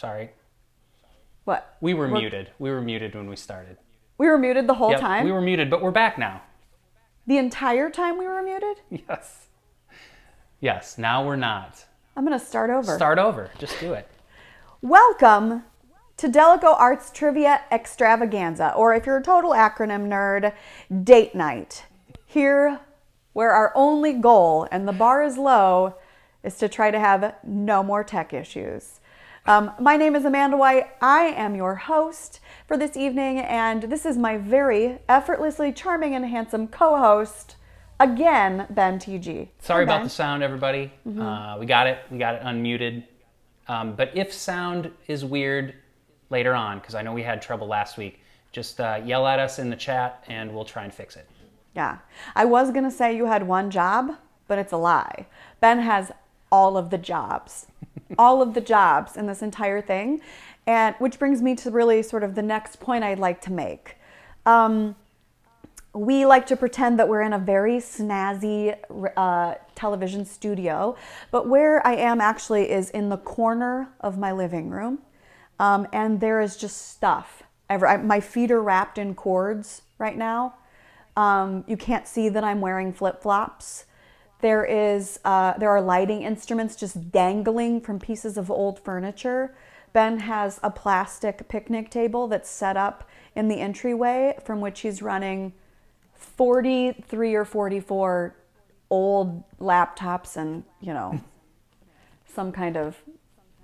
Sorry. What? We were muted. We were muted when we started. We were muted the whole Yep, time? we were muted, but we're back now. The entire time we were muted? Yes. Yes, now we're not. I'm going to start over. Start over. Just do it. Welcome to DalekoArts Trivia Extravaganza, or if you're a total acronym nerd, Date Night. Here, where our only goal, and the bar is low, is to try to have no more tech issues. My name is Amanda White. I am your host for this evening, and this is my very effortlessly charming and handsome co-host, again, Ben TG. Sorry Hi, about Ben. the sound, everybody. We got it. We got it unmuted. But if sound is weird later on, because I know we had trouble last week, just yell at us in the chat and we'll try and fix it. Yeah. I was going to say you had one job, but it's a lie. Ben has all of the jobs. All of the jobs in this entire thing. And which brings me to really sort of the next point I'd like to make. We like to pretend that we're in a very snazzy television studio, but where I am actually is in the corner of my living room. And there is just stuff. My feet are wrapped in cords right now. You can't see that I'm wearing flip-flops. There are lighting instruments just dangling from pieces of old furniture. Ben has a plastic picnic table that's set up in the entryway from which he's running 43 or 44 old laptops and, some kind of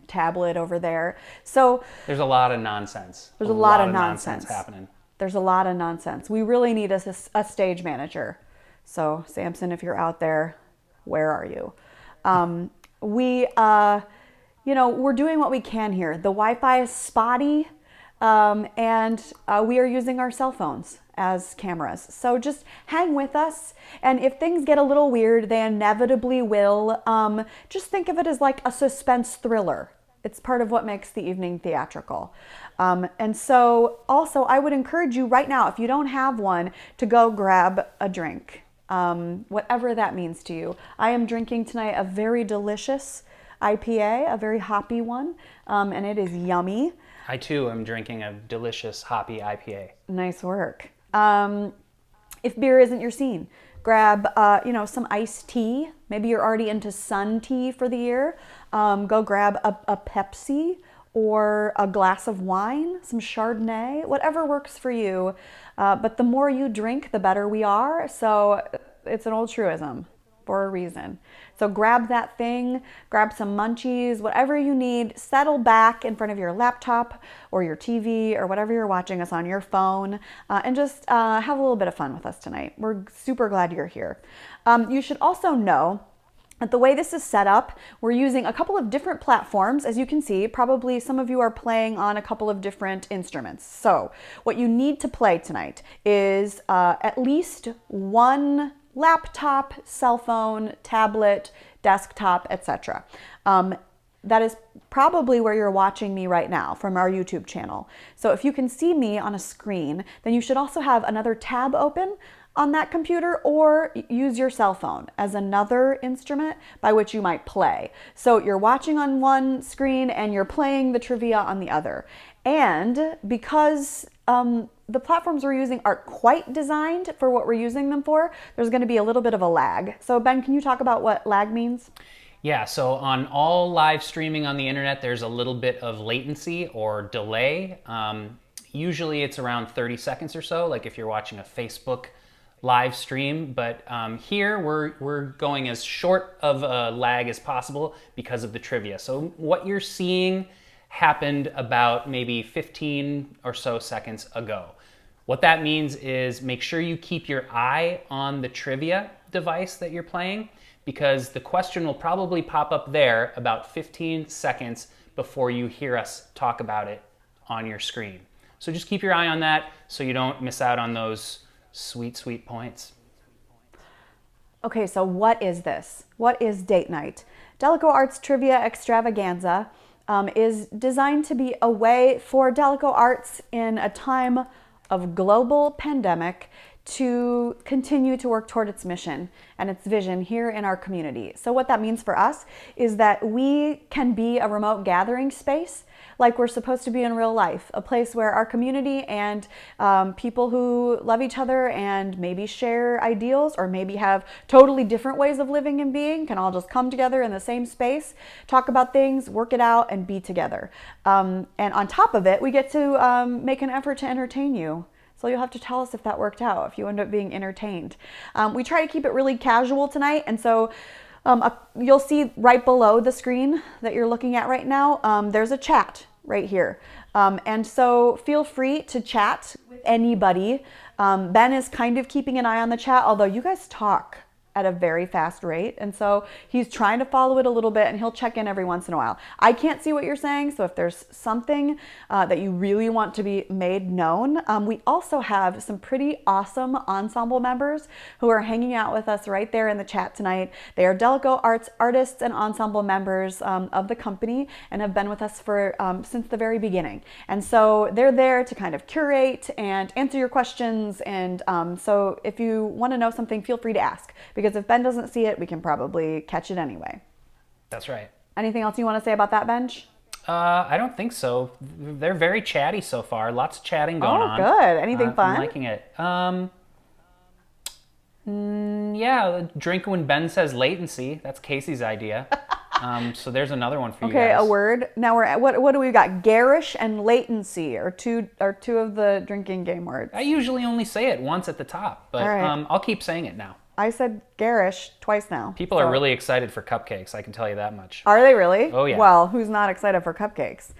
tablet over there. So there's a lot of nonsense. There's a lot of nonsense happening. There's a lot of nonsense. We really need a stage manager. So Samson, if you're out there, where are you? We're doing what we can here. The Wi-Fi is spotty, and we are using our cell phones as cameras. So just hang with us. And if things get a little weird, they inevitably will. Just think of it as like a suspense thriller. It's part of what makes the evening theatrical. And so also I would encourage you right now, if you don't have one, to go grab a drink, whatever that means to you. I am drinking tonight a very delicious IPA, a very hoppy one, and it is yummy. I too am drinking a delicious hoppy IPA. Nice work. If beer isn't your scene, grab some iced tea. Maybe you're already into sun tea for the year. Go grab a Pepsi or a glass of wine, some Chardonnay, whatever works for you. But the more you drink, the better we are. So it's an old truism for a reason. So grab that thing, grab some munchies, whatever you need, settle back in front of your laptop or your TV or whatever you're watching us on your phone, and just have a little bit of fun with us tonight. We're super glad you're here. You should also know that the way this is set up, we're using a couple of different platforms. As you can see, probably some of you are playing on a couple of different instruments. So what you need to play tonight is at least one laptop, cell phone, tablet, desktop, etc. That is probably where you're watching me right now from our YouTube channel. So if you can see me on a screen, then you should also have another tab open on that computer, or use your cell phone as another instrument by which you might play. So you're watching on one screen and you're playing the trivia on the other. And because the platforms we're using aren't quite designed for what we're using them for, there's going to be a little bit of a lag. So Ben, can you talk about what lag means? Yeah, so on all live streaming on the internet, there's a little bit of latency or delay. Usually it's around 30 seconds or so, like if you're watching a Facebook live stream, but here we're going as short of a lag as possible because of the trivia. So what you're seeing happened about maybe 15 or so seconds ago. What that means is make sure you keep your eye on the trivia device that you're playing, because the question will probably pop up there about 15 seconds before you hear us talk about it on your screen. So just keep your eye on that so you don't miss out on those sweet, sweet points. Okay, so what is this? What is Date Night? DalekoArts Trivia Extravaganza is designed to be a way for DalekoArts in a time of global pandemic to continue to work toward its mission and its vision here in our community. So what that means for us is that we can be a remote gathering space like we're supposed to be in real life, a place where our community and people who love each other and maybe share ideals or maybe have totally different ways of living and being can all just come together in the same space, talk about things, work it out, and be together. And on top of it, we get to make an effort to entertain you. So you'll have to tell us if that worked out, if you end up being entertained. We try to keep it really casual tonight, and so you'll see right below the screen that you're looking at right now, there's a chat right here. And so feel free to chat with anybody. Ben is kind of keeping an eye on the chat, although you guys talk at a very fast rate. And so he's trying to follow it a little bit, and he'll check in every once in a while. I can't see what you're saying, so if there's something that you really want to be made known, we also have some pretty awesome ensemble members who are hanging out with us right there in the chat tonight. They are DalekoArts artists and ensemble members of the company and have been with us for since the very beginning. And so they're there to kind of curate and answer your questions. And so if you want to know something, feel free to ask, because if Ben doesn't see it, we can probably catch it anyway. That's right. Anything else you want to say about that, Benj? I don't think so. They're very chatty so far. Lots of chatting going on. Oh, good. Anything fun? I'm liking it. Yeah, drink when Ben says latency. That's Casey's idea. So there's another one for you guys. Okay, a word. Now we're at, what do we got? Garish and latency are two of the drinking game words. I usually only say it once at the top, but right. I'll keep saying it now. I said garish twice now. People are really excited for cupcakes, I can tell you that much. Are they really? Oh, yeah. Well, who's not excited for cupcakes?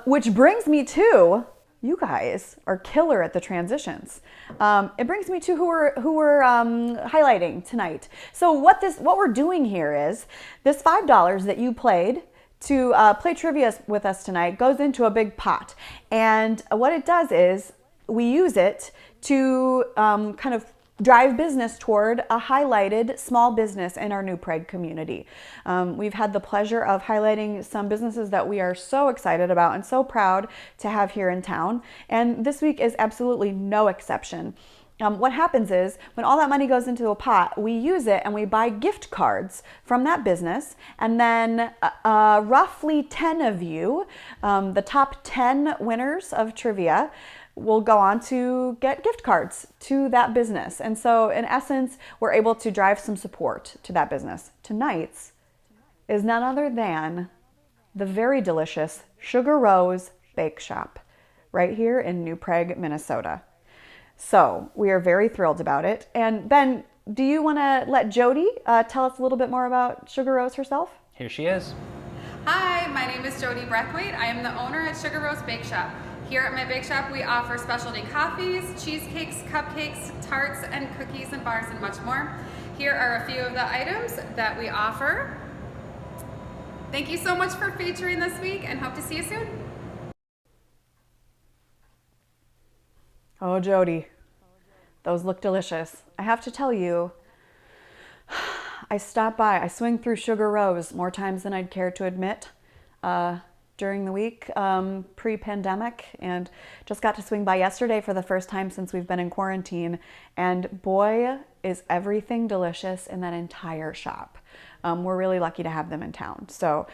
Which brings me to, you guys are killer at the transitions. It brings me to who we're highlighting tonight. So what we're doing here is, this $5 that you played to play trivia with us tonight goes into a big pot. And what it does is, we use it to kind of drive business toward a highlighted small business in our New Prague community. We've had the pleasure of highlighting some businesses that we are so excited about and so proud to have here in town. And this week is absolutely no exception. What happens is, when all that money goes into a pot, we use it and we buy gift cards from that business. And then roughly 10 of you, the top 10 winners of trivia, will go on to get gift cards to that business. And so in essence, we're able to drive some support to that business. Tonight's is none other than the very delicious Sugar Rose Bakeshop right here in New Prague, Minnesota. So we are very thrilled about it. And Ben, do you want to let Jody tell us a little bit more about Sugar Rose herself? Here she is. Hi, my name is Jody Breckwaite. I am the owner at Sugar Rose Bakeshop. Here at my bake shop, we offer specialty coffees, cheesecakes, cupcakes, tarts, and cookies and bars, and much more. Here are a few of the items that we offer. Thank you so much for featuring this week, and hope to see you soon. Oh, Jody, those look delicious. I have to tell you, I swing through Sugar Rose more times than I'd care to admit during the week, pre-pandemic, and just got to swing by yesterday for the first time since we've been in quarantine. And boy, is everything delicious in that entire shop. We're really lucky to have them in town. So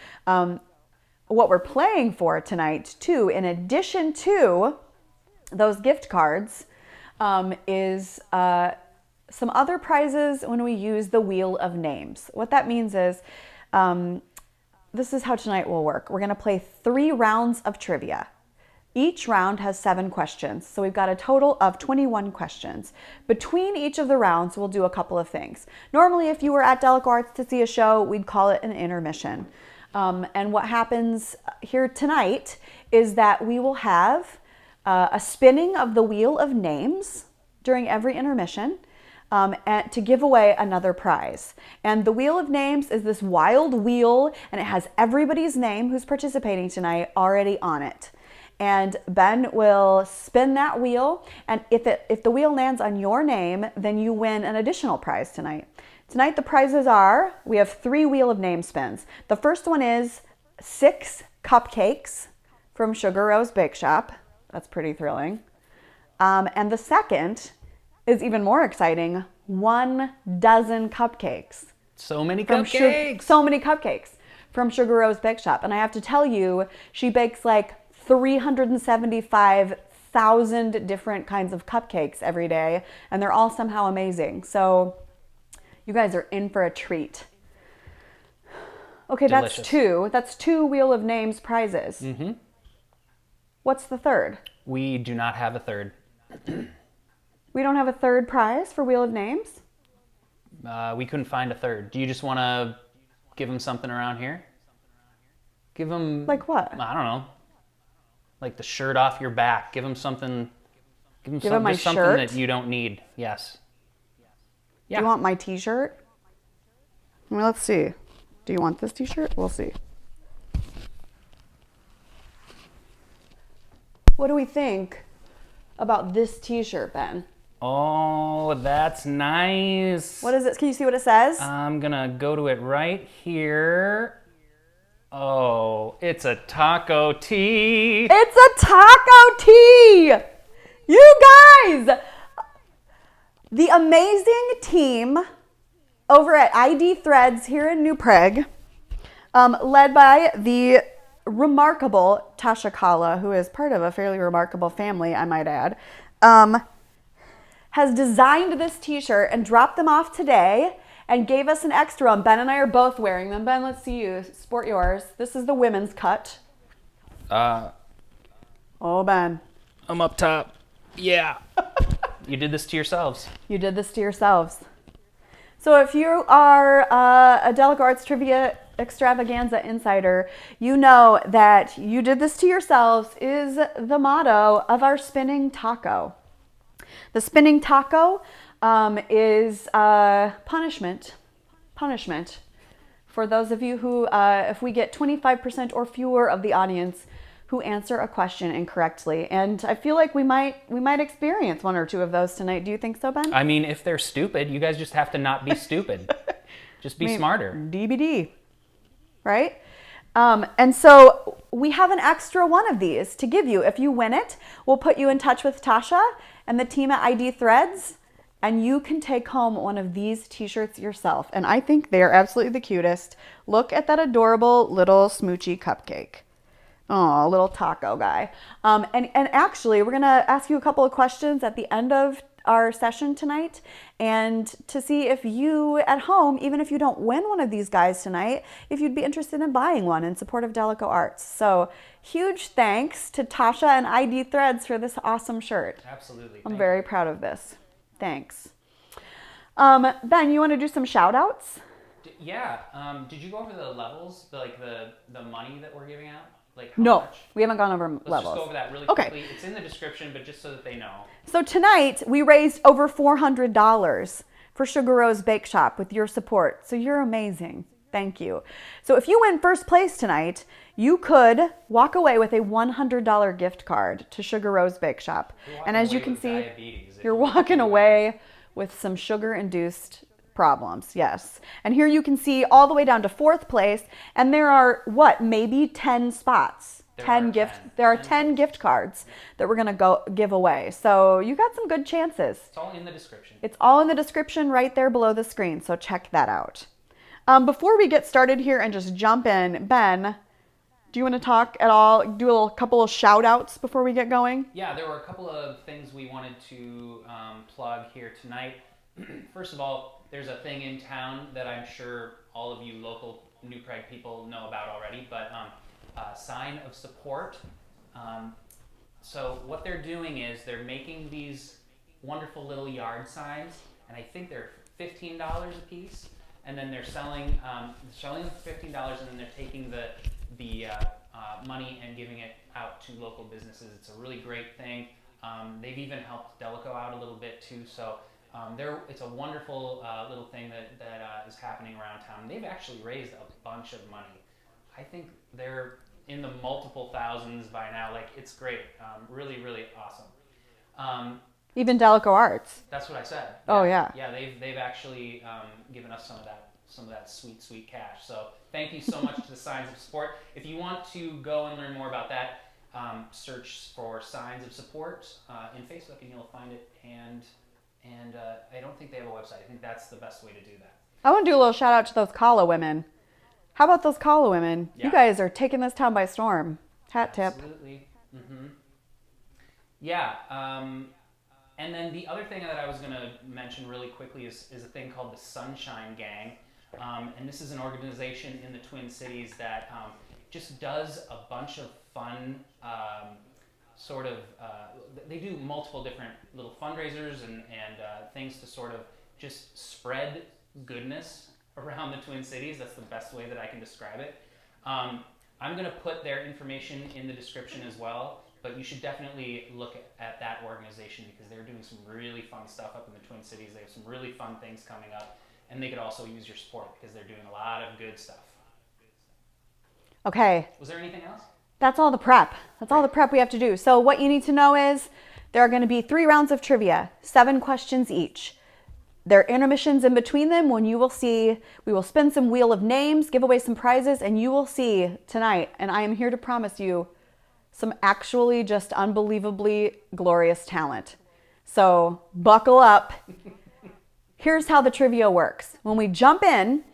what we're playing for tonight too, in addition to those gift cards, is some other prizes when we use the Wheel of Names. What that means is, this is how tonight will work. We're gonna play 3 rounds of trivia. Each round has 7 questions, so we've got a total of 21 questions. Between each of the rounds, we'll do a couple of things. Normally, if you were at DalekoArts to see a show, we'd call it an intermission. And what happens here tonight is that we will have a spinning of the Wheel of Names during every intermission, and to give away another prize. And the Wheel of Names is this wild wheel, and it has everybody's name who's participating tonight already on it. And Ben will spin that wheel, and if the wheel lands on your name, then you win an additional prize tonight. Tonight the prizes are, we have 3 Wheel of Name spins. The first one is 6 cupcakes from Sugar Rose Bakeshop. That's pretty thrilling. And the second is even more exciting. 1 dozen cupcakes. So many cupcakes. So many cupcakes from Sugar Rose Bakeshop. And I have to tell you, she bakes like 375,000 different kinds of cupcakes every day, and they're all somehow amazing. So you guys are in for a treat. Okay, Delicious. that's 2. That's 2 Wheel of Names prizes. Mm-hmm. What's the third? We do not have a third. We don't have a third prize for Wheel of Names? We couldn't find a third. Do you just want to give them something around here? Give them... Like what? I don't know. Like the shirt off your back. Give them something... Give them my something shirt? that you don't need. Yes. Yeah. Do you want my t-shirt? Well, let's see. Do you want this t-shirt? We'll see. What do we think about this t-shirt, Ben? Oh, that's nice. What is it? Can you see what it says? I'm gonna go to it right here. Oh, it's a taco tee. It's a taco tee! You guys! The amazing team over at ID Threads here in New Prague, led by the remarkable Tasha Kala, who is part of a fairly remarkable family, I might add, has designed this t-shirt and dropped them off today and gave us an extra one. Ben and I are both wearing them. Ben, let's see you. Sport yours. This is the women's cut. Oh, Ben. I'm up top. Yeah. You did this to yourselves. You did this to yourselves. So if you are a DalekoArts Trivia Extravaganza insider, you know that you did this to yourselves is the motto of our spinning taco. The spinning taco is punishment for those of you who, if we get 25% or fewer of the audience who answer a question incorrectly. And I feel like we might experience 1 or 2 of those tonight. Do you think so, Ben? I mean, if they're stupid, you guys just have to not be stupid. Just be smarter. DBD, right? And so we have an extra one of these to give you. If you win it, we'll put you in touch with Tasha and the team at ID Threads, and you can take home one of these t-shirts yourself. And I think they are absolutely the cutest. Look at that adorable little smoochy cupcake. Oh, little taco guy. And actually, we're going to ask you a couple of questions at the end of our session tonight, and to see if you at home, even if you don't win one of these guys tonight, if you'd be interested in buying one in support of DalekoArts. So huge thanks to Tasha and ID Threads for this awesome shirt. Absolutely. I'm very proud of this. Thanks. Ben, you want to do some shout outs? Yeah. Did you go over the levels, the money that we're giving out? Like how No, much? we haven't gone over Let's levels. just go over that really Okay. quickly. It's in the description, but just so that they know. So tonight we raised over $400 for Sugar Rose Bakeshop with your support. So you're amazing. Thank you. So if you win first place tonight, you could walk away with a $100 gift card to Sugar Rose Bakeshop. And as you can see, you're walking away with some sugar-induced problems, yes. And here you can see all the way down to 4th place, and there are maybe 10 spots. There are 10 gift cards that we're going to go give away. So you got some good chances. It's all in the description. It's all in the description right there below the screen, so check that out. Before we get started here and just jump in, Ben, do you want to talk at all, do a couple of shout outs before we get going? Yeah, there were a couple of things we wanted to plug here tonight. First of all, there's a thing in town that I'm sure all of you local New Prague people know about already, but sign of support. So what they're doing is they're making these wonderful little yard signs, and I think they're $15 a piece, and then they're selling them for $15, and then they're taking the money and giving it out to local businesses. It's a really great thing. They've even helped Daleco out a little bit too, so it's a wonderful little thing that is happening around town. They've actually raised a bunch of money. I think they're in the multiple thousands by now. Like, it's great. Really, really awesome. Even DalekoArts. That's what I said. Yeah. Oh yeah. Yeah, they've actually given us some of that sweet cash. So thank you so much to the Signs of Support. If you want to go and learn more about that, search for Signs of Support in Facebook, and you'll find it. And I don't think they have a website. I think that's the best way to do that. I want to do a little shout out to those Kala women. How about those Kala women? Yeah. You guys are taking this town by storm. Hat tip. Absolutely. Mm-hmm. Yeah. And then the other thing that I was going to mention really quickly is a thing called the Sunshine Gang. And this is an organization in the Twin Cities that just does a bunch of fun they do multiple different little fundraisers and things to sort of just spread goodness around the Twin Cities. That's the best way that I can describe it. I'm going to put their information in the description as well, but you should definitely look at that organization because they're doing some really fun stuff up in the Twin Cities. They have some really fun things coming up, and they could also use your support because they're doing a lot of good stuff. Okay. Was there anything else? That's all the prep. That's all the prep we have to do. So what you need to know is there are going to be 3 rounds of trivia, 7 questions each. There are intermissions in between them when you will see, we will spin some wheel of names, give away some prizes, and you will see tonight, and I am here to promise you, some actually just unbelievably glorious talent. So buckle up. Here's how the trivia works. When we jump in,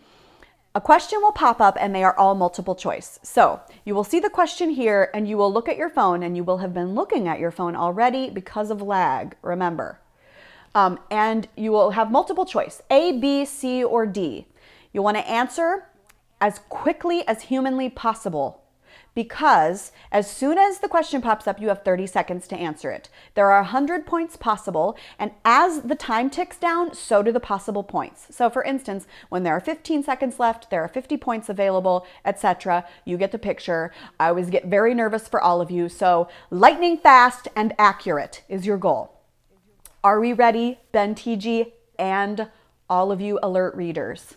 a question will pop up and they are all multiple choice. So you will see the question here and you will look at your phone and you will have been looking at your phone already because of lag, remember. And you will have multiple choice, A, B, C, or D. You want to answer as quickly as humanly possible because as soon as the question pops up, you have 30 seconds to answer it. There are 100 points possible, and as the time ticks down, so do the possible points. So for instance, when there are 15 seconds left, there are 50 points available, etc. You get the picture. I always get very nervous for all of you, so lightning fast and accurate is your goal. Are we ready, Ben TG, and all of you alert readers?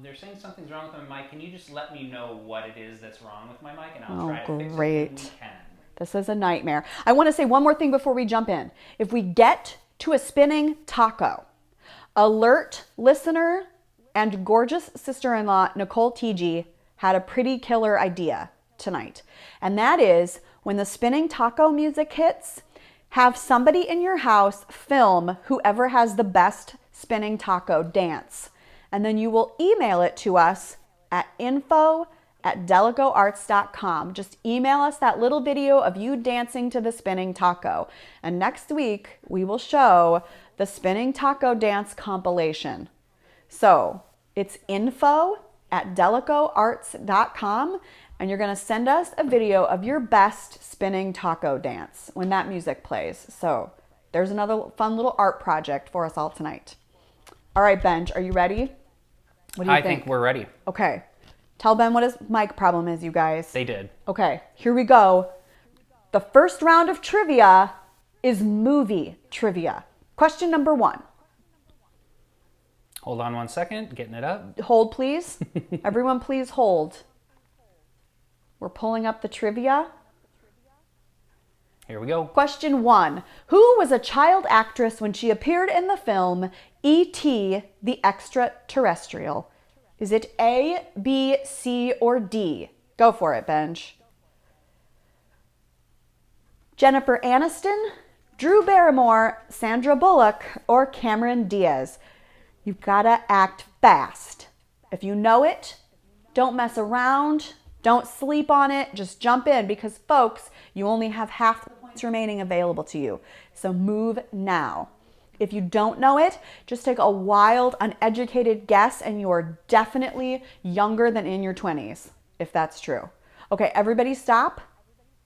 They're saying something's wrong with my mic. Can you just let me know what it is that's wrong with my mic, and I'll try to fix it when we can. This is a nightmare. I want to say one more thing before we jump in. If we get to a spinning taco, alert listener and gorgeous sister-in-law Nicole TG had a pretty killer idea tonight. And that is when the spinning taco music hits, have somebody in your house film whoever has the best spinning taco dance. And then you will email it to us at info@DalekoArts.com. Just email us that little video of you dancing to the spinning taco. And next week, we will show the spinning taco dance compilation. So it's info@DalekoArts.com. And you're going to send us a video of your best spinning taco dance when that music plays. So there's another fun little art project for us all tonight. All right, Benj, are you ready? What do you think? I think we're ready. Okay. Tell Ben what his mic problem is, you guys. They did. Okay, here we go. The first round of trivia is movie trivia. Question number 1. Hold on one second. Getting it up. Hold, please. Everyone, please hold. We're pulling up the trivia. Here we go. Question 1. Who was a child actress when she appeared in the film E.T. the Extra-Terrestrial? Is it A, B, C, or D? Go for it, Benj. Jennifer Aniston, Drew Barrymore, Sandra Bullock, or Cameron Diaz? You've got to act fast. If you know it, don't mess around. Don't sleep on it. Just jump in because, folks, you only have half the points remaining available to you. So move now. If you don't know it, just take a wild, uneducated guess and you are definitely younger than in your 20s, if that's true. Okay, everybody stop.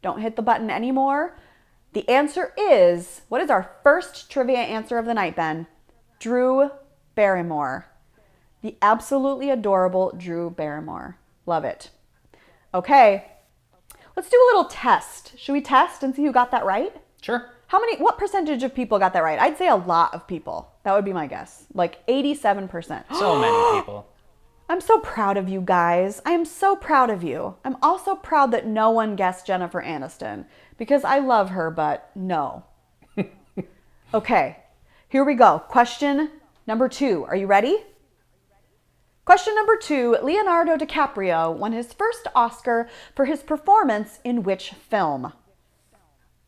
Don't hit the button anymore. The answer is, what is our first trivia answer of the night, Ben? Drew Barrymore. The absolutely adorable Drew Barrymore. Love it. Okay, let's do a little test. Should we test and see who got that right? Sure. What percentage of people got that right? I'd say a lot of people. That would be my guess. Like 87%. So many people. I'm so proud of you guys. I am so proud of you. I'm also proud that no one guessed Jennifer Aniston because I love her, but no. Okay, here we go. Question number 2. Are you ready? Question number 2, Leonardo DiCaprio won his first Oscar for his performance in which film?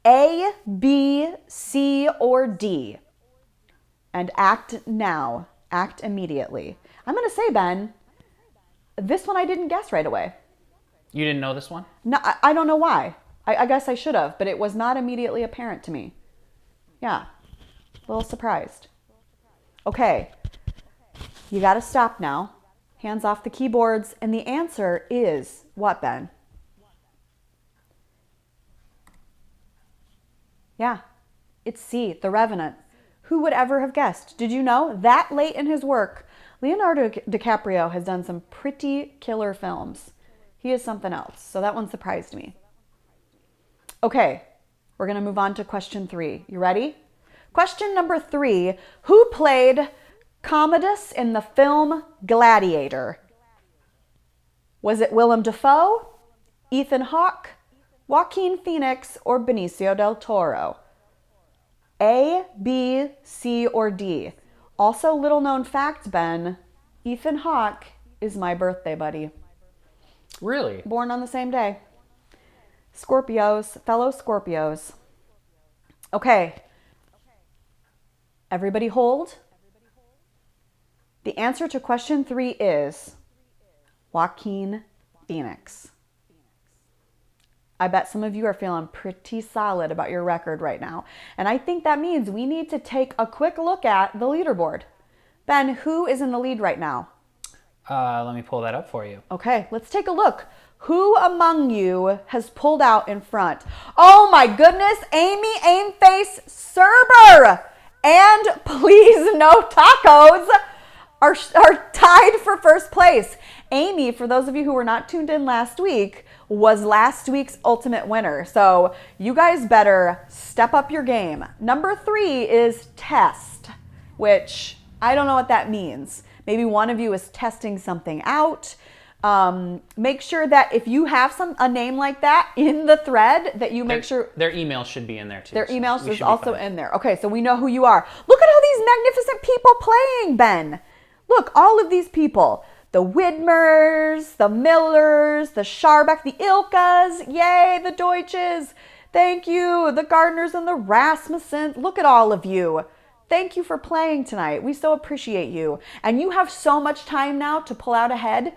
A, B, C, or D? and act now. Act immediately. I'm going to say, Ben, this one I didn't guess right away. You didn't know this one? No, I don't know why. I guess I should have, but it was not immediately apparent to me. Yeah, a little surprised. Okay, you got to stop now. Hands off the keyboards. And the answer is what, Ben? Yeah, it's C, The Revenant. Who would ever have guessed? Did you know? That late in his work, Leonardo DiCaprio has done some pretty killer films. He is something else. So that one surprised me. Okay, we're going to move on to question 3. You ready? Question number 3. Who played Commodus in the film Gladiator? Was it Willem Dafoe, Ethan Hawke, Joaquin Phoenix, or Benicio del Toro? A, B, C, or D? Also, little known fact, Ben, Ethan Hawke is my birthday buddy. Really? Born on the same day. Scorpios, fellow Scorpios. Okay. Everybody hold. The answer to question 3 is Joaquin Phoenix. I bet some of you are feeling pretty solid about your record right now. And I think that means we need to take a quick look at the leaderboard. Ben, who is in the lead right now? Let me pull that up for you. Okay, let's take a look. Who among you has pulled out in front? Oh my goodness, Amy Aimface Serber and Please No Tacos are tied for first place. Amy, for those of you who were not tuned in last week, was last week's ultimate winner. So you guys better step up your game. Number 3 is test, which I don't know what that means. Maybe one of you is testing something out. Make sure that if you have a name like that in the thread, that you make sure their email should be in there too. Their email is also in there. Okay, so we know who you are. Look at all these magnificent people playing, Ben. Look, all of these people. The Widmers, the Millers, the Scharbeck, the Ilkas, yay, the Deutsches. Thank you, the Gardners and the Rasmussens. Look at all of you. Thank you for playing tonight. We so appreciate you. And you have so much time now to pull out ahead.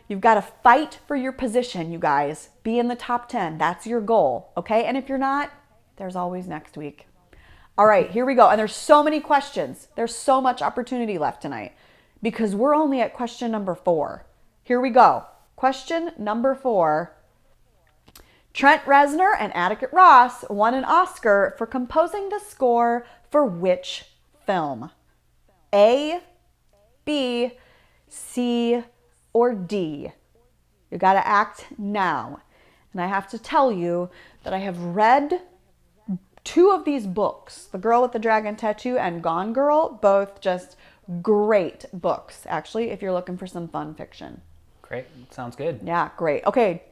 You've got to fight for your position, you guys. Be in the top 10. That's your goal, okay? And if you're not, there's always next week. All right, here we go. And there's so many questions. There's so much opportunity left tonight because we're only at question number 4. Here we go. Question number 4. Trent Reznor and Atticus Ross won an Oscar for composing the score for which film? A, B, C, or D? You got to act now. And I have to tell you that I have read 2 of these books, The Girl with the Dragon Tattoo and Gone Girl, both just great books, actually, if you're looking for some fun fiction. Great. Sounds good. Yeah, great. Okay,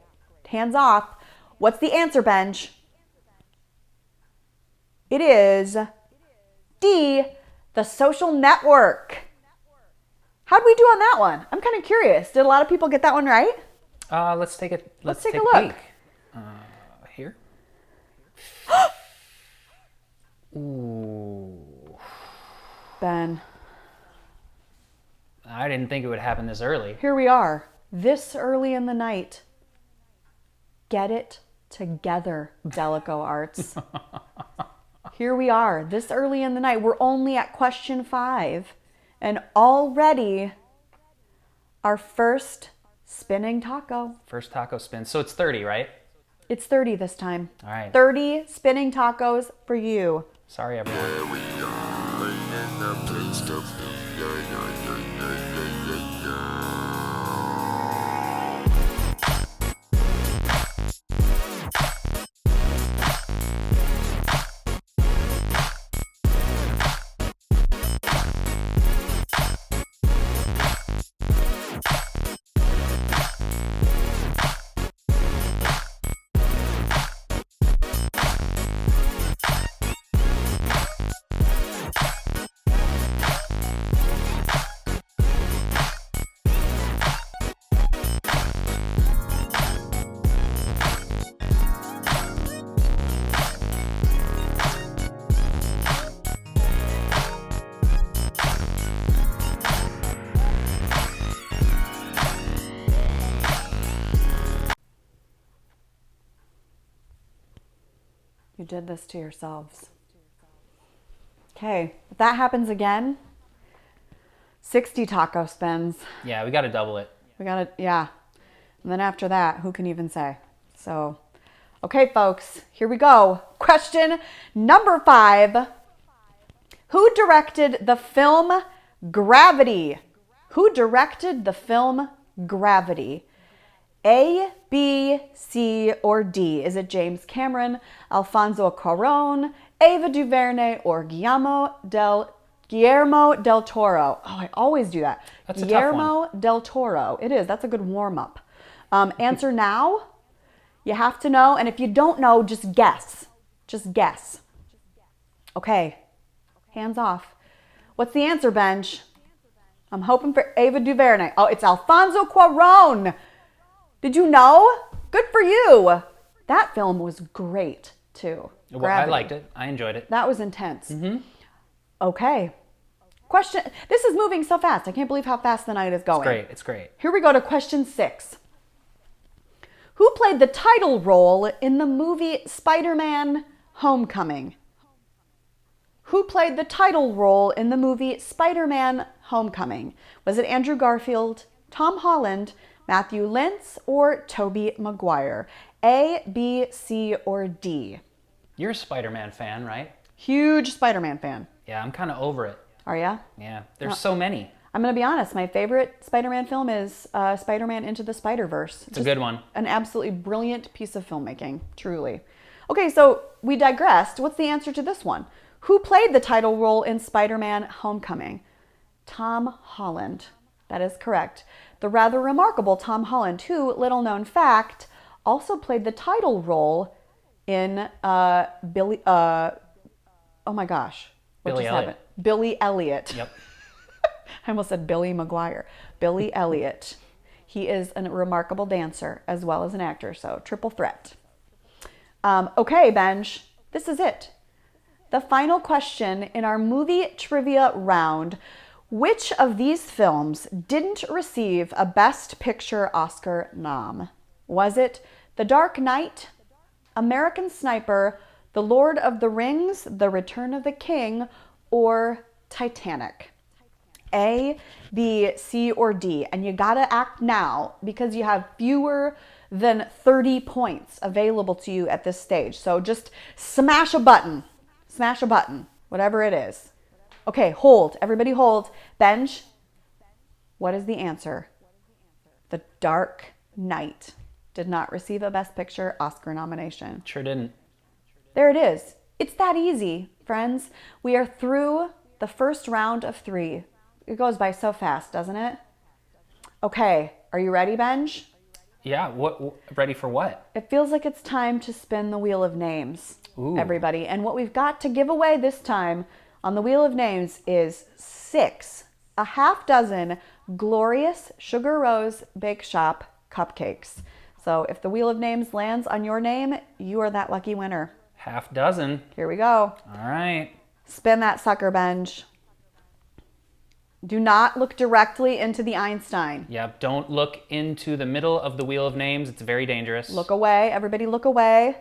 hands off. What's the answer, Benj? It is D, The Social Network. How'd we do on that one? I'm kind of curious. Did a lot of people get that one right? Let's take a look. peek. Here. Ooh. Ben. I didn't think it would happen this early. Here we are, this early in the night. Get it together, DalekoArts. Here we are, this early in the night. We're only at question 5. And already our first spinning taco. First taco spin. So it's 30, right? It's 30 this time. All right. 30 spinning tacos for you. Sorry, everyone. You did this to yourselves. Okay, if that happens again, 60 taco spins. Yeah, we got to double it. We got to, yeah. And then after that, who can even say? So, okay, folks, here we go. Question number 5. Who directed the film Gravity? Who directed the film Gravity? A, B, C, or D? Is it James Cameron, Alfonso Cuarón, Ava DuVernay, or Guillermo del Toro? Oh, I always do that. That's a tough one. Guillermo del Toro. It is. That's a good warm-up. Answer now. You have to know. And if you don't know, just guess. Just guess. Okay. Hands off. What's the answer, Benj? I'm hoping for Ava DuVernay. Oh, it's Alfonso Cuarón. Did you know? Good for you. That film was great, too. Well, I liked it. I enjoyed it. That was intense. Okay. Question. This is moving so fast. I can't believe how fast the night is going. It's great. It's great. Here we go to question 6. Who played the title role in the movie Spider-Man Homecoming? Who played the title role in the movie Spider-Man Homecoming? Was it Andrew Garfield, Tom Holland, Matthew Lintz, or Tobey Maguire? A, B, C, or D? You're a Spider-Man fan, right? Huge Spider-Man fan. Yeah, I'm kind of over it. Are ya? Yeah, there's so many. I'm going to be honest. My favorite Spider-Man film is Spider-Man Into the Spider-Verse. It's a good one. An absolutely brilliant piece of filmmaking, truly. Okay, so we digressed. What's the answer to this one? Who played the title role in Spider-Man Homecoming? Tom Holland. That is correct. The rather remarkable Tom Holland, who, little known fact, also played the title role in Billy. Oh my gosh. Billy Elliot. Billy Elliot. Yep. I almost said Billy Maguire. Billy Elliot. He is a remarkable dancer as well as an actor, so triple threat. Okay, Benj, this is it. The final question in our movie trivia round. Which of these films didn't receive a Best Picture Oscar nom? Was it The Dark Knight, American Sniper, The Lord of the Rings, The Return of the King, or Titanic? A, B, C, or D? And you gotta act now because you have fewer than 30 points available to you at this stage. So just smash a button, whatever it is. Okay, hold. Everybody hold. Benj, what is the answer? The Dark Knight did not receive a Best Picture Oscar nomination. Sure didn't. There it is. It's that easy, friends. We are through the first round of 3. It goes by so fast, doesn't it? Okay, are you ready, Benj? Yeah, ready for what? It feels like it's time to spin the wheel of names, Ooh. Everybody. And what we've got to give away this time on the wheel of names is 6, a half dozen glorious Sugar Rose Bakeshop cupcakes. So if the wheel of names lands on your name, you are that lucky winner. Half dozen. Here we go. All right. Spin that sucker, Benj. Do not look directly into the Einstein. Yep, don't look into the middle of the wheel of names. It's very dangerous. Look away. Everybody look away.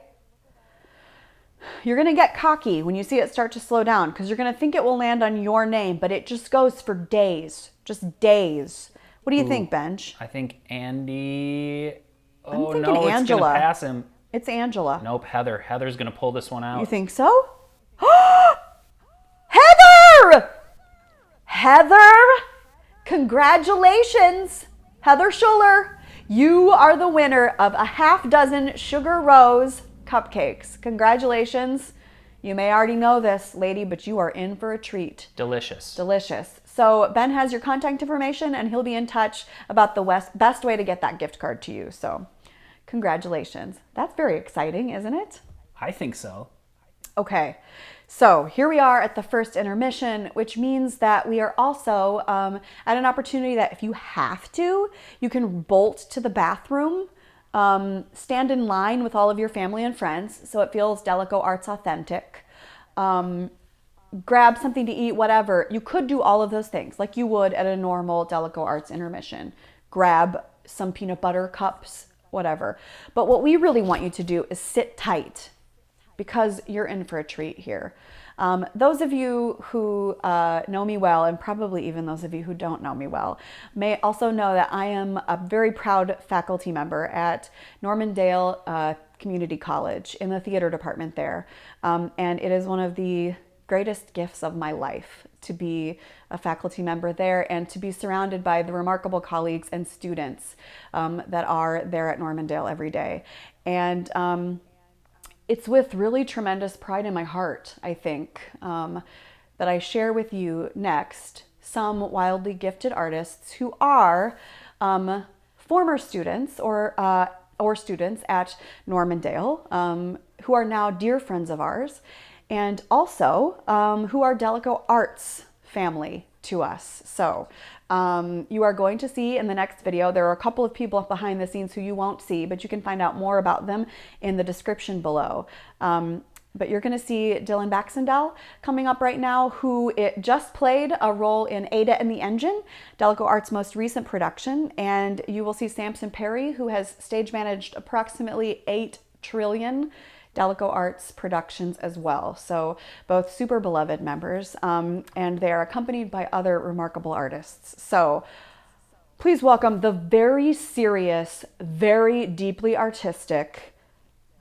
You're going to get cocky when you see it start to slow down because you're going to think it will land on your name, but it just goes for days. Just days. What do you think, Benj? I think Andy... I'm Oh, thinking no, it's Angela. going to pass him. It's Angela. Nope, Heather. Heather's going to pull this one out. You think so? Heather! Heather! Congratulations, Heather Schuller. You are the winner of a half dozen Sugar Rose cupcakes. Congratulations. You may already know this, lady, but you are in for a treat. Delicious. Delicious. So Ben has your contact information and he'll be in touch about the best way to get that gift card to you. So congratulations. That's very exciting, isn't it? I think so. Okay, so here we are at the first intermission, which means that we are also at an opportunity that if you have to, you can bolt to the bathroom, stand in line with all of your family and friends so it feels DalekoArts authentic. Grab something to eat, whatever. You could do all of those things like you would at a normal DalekoArts intermission. Grab some peanut butter cups, whatever. But what we really want you to do is sit tight. because you're in for a treat here. Those of you who know me well, and probably even those of you who don't know me well, may also know that I am a very proud faculty member at Normandale Community College in the theater department there. And it is one of the greatest gifts of my life to be a faculty member there and to be surrounded by the remarkable colleagues and students that are there at Normandale every day. And it's with really tremendous pride in my heart, I think, that I share with you next some wildly gifted artists who are former students or students at Normandale, who are now dear friends of ours, and also who are DalekoArts family to us. So you are going to see in the next video, there are a couple of people behind the scenes who you won't see, but you can find out more about them in the description below. But you're going to see Dillon Baxendale coming up right now, who it just played a role in Ada and the Engine, DalekoArts' most recent production. And you will see Samson Perry, who has stage managed approximately 8 trillion DalekoArts productions as well. So both super beloved members, and they are accompanied by other remarkable artists. So please welcome the very serious, very deeply artistic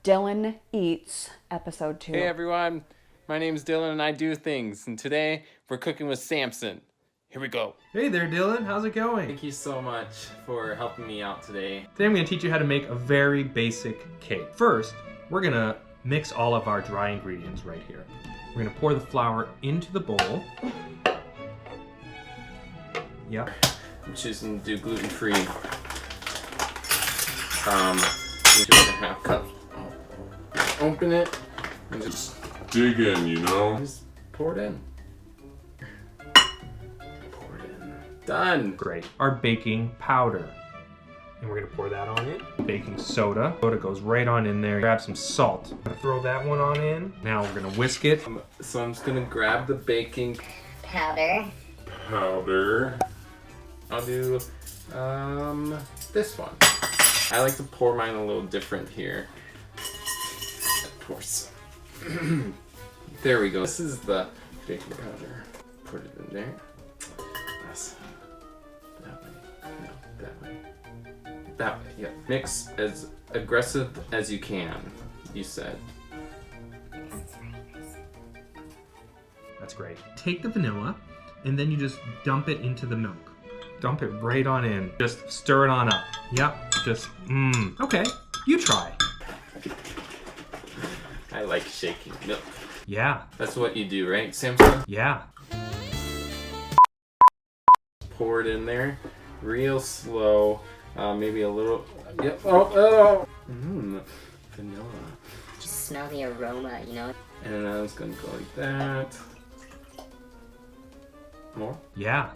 Dillon Eats Episode 2. Hey everyone, my name is Dillon and I do things, and today we're cooking with Samson. Here we go. Hey there, Dillon. How's it going? Thank you so much for helping me out today. Today I'm going to teach you how to make a very basic cake. First, we're going to mix all of our dry ingredients right here. We're going to pour the flour into the bowl. Yep. I'm choosing to do gluten-free. 2.5 cups. Open it and just dig in, you know? Just pour it in. Pour it in. Done. Great. Our baking powder. And we're going to pour that on in. Baking soda. Soda goes right on in there. Grab some salt. Throw that one on in. Now we're going to whisk it. So I'm just going to grab the baking Powder. I'll do this one. I like to pour mine a little different here. Pour some. There we go. This is the baking powder. Put it in there. That's that way. No, that way. That way. Yeah. Mix as aggressive as you can. You said. That's great. Take the vanilla and then you just dump it into the milk. Dump it right on in. Just stir it on up. Yep. Just, Okay, you try. I like shaking milk. Yeah. That's what you do, right, Samson? Yeah. Pour it in there, real slow. Maybe a little. Yep. Oh. Vanilla. Just smell the aroma, you know? And I was gonna go like that. More? Yeah.